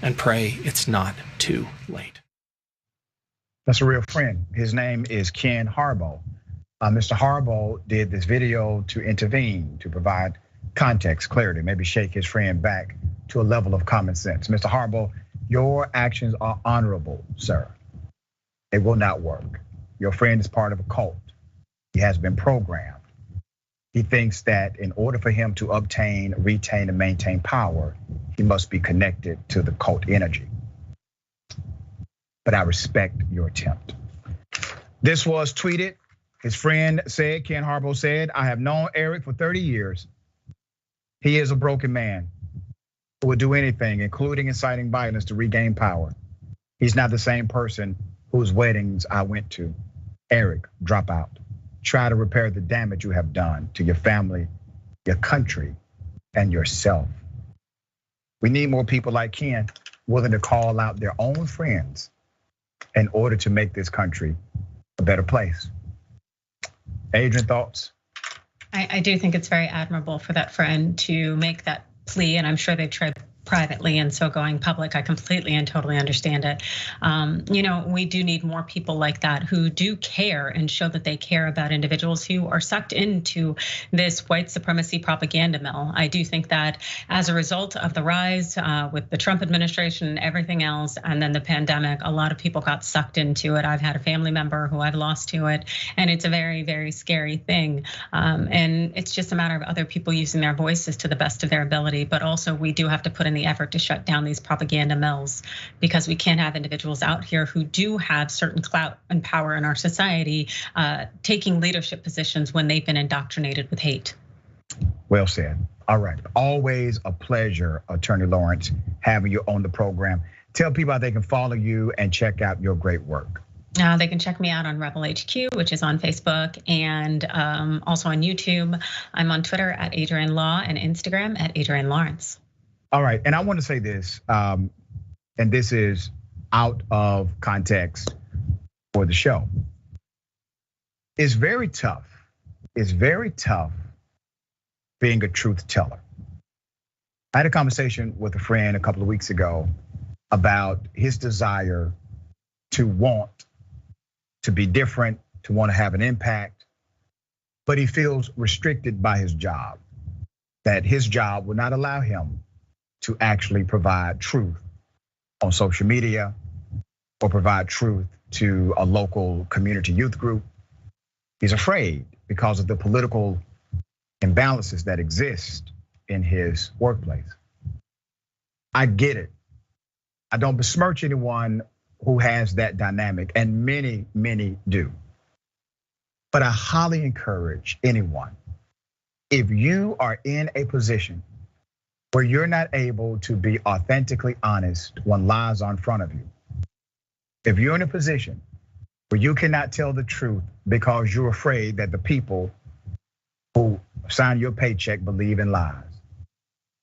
and pray it's not too late. That's a real friend. His name is Ken Harbaugh. Mr. Harbaugh did this video to intervene, to provide context, clarity, maybe shake his friend back to a level of common sense. Mr. Harbaugh, your actions are honorable, sir. It will not work. Your friend is part of a cult. He has been programmed. He thinks that in order for him to obtain, retain, and maintain power, he must be connected to the cult energy. But I respect your attempt. This was tweeted. His friend said, Ken Harbaugh said, I have known Eric for 30 years. He is a broken man who would do anything, including inciting violence to regain power. He's not the same person whose weddings I went to. Eric, drop out. Try to repair the damage you have done to your family, your country, and yourself. We need more people like Ken willing to call out their own friends in order to make this country a better place. Adrienne, thoughts? I do think it's very admirable for that friend to make that plea, and I'm sure they've tried privately, and so going public, I completely and totally understand it. We do need more people like that who do care and show that they care about individuals who are sucked into this white supremacy propaganda mill. I do think that as a result of the rise with the Trump administration and everything else, and then the pandemic, a lot of people got sucked into it. I've had a family member who I've lost to it, and it's a very, very scary thing. And it's just a matter of other people using their voices to the best of their ability, but also we do have to put in the effort to shut down these propaganda mills, because we can't have individuals out here who do have certain clout and power in our society taking leadership positions when they've been indoctrinated with hate. Well said. All right, always a pleasure, Attorney Lawrence, having you on the program. Tell people how they can follow you and check out your great work. They can check me out on Rebel HQ, which is on Facebook, and also on YouTube. I'm on Twitter at Adrienne Law and Instagram at Adrienne Lawrence. All right, and I want to say this, and this is out of context for the show. It's very tough. It's very tough being a truth teller. I had a conversation with a friend a couple of weeks ago about his desire to want to be different, to want to have an impact, but he feels restricted by his job, that his job will not allow him to actually provide truth on social media or provide truth to a local community youth group. He's afraid because of the political imbalances that exist in his workplace. I get it. I don't besmirch anyone who has that dynamic, and many, many do. But I highly encourage anyone, if you are in a position where you're not able to be authentically honest when lies are in front of you, if you're in a position where you cannot tell the truth because you're afraid that the people who sign your paycheck believe in lies,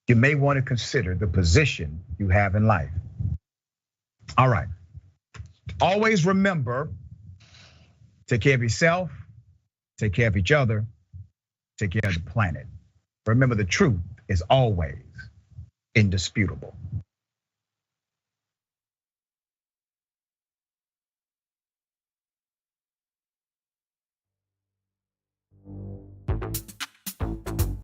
you may want to consider the position you have in life. All right, always remember, take care of yourself, take care of each other, take care of the planet. Remember, the truth is always indisputable.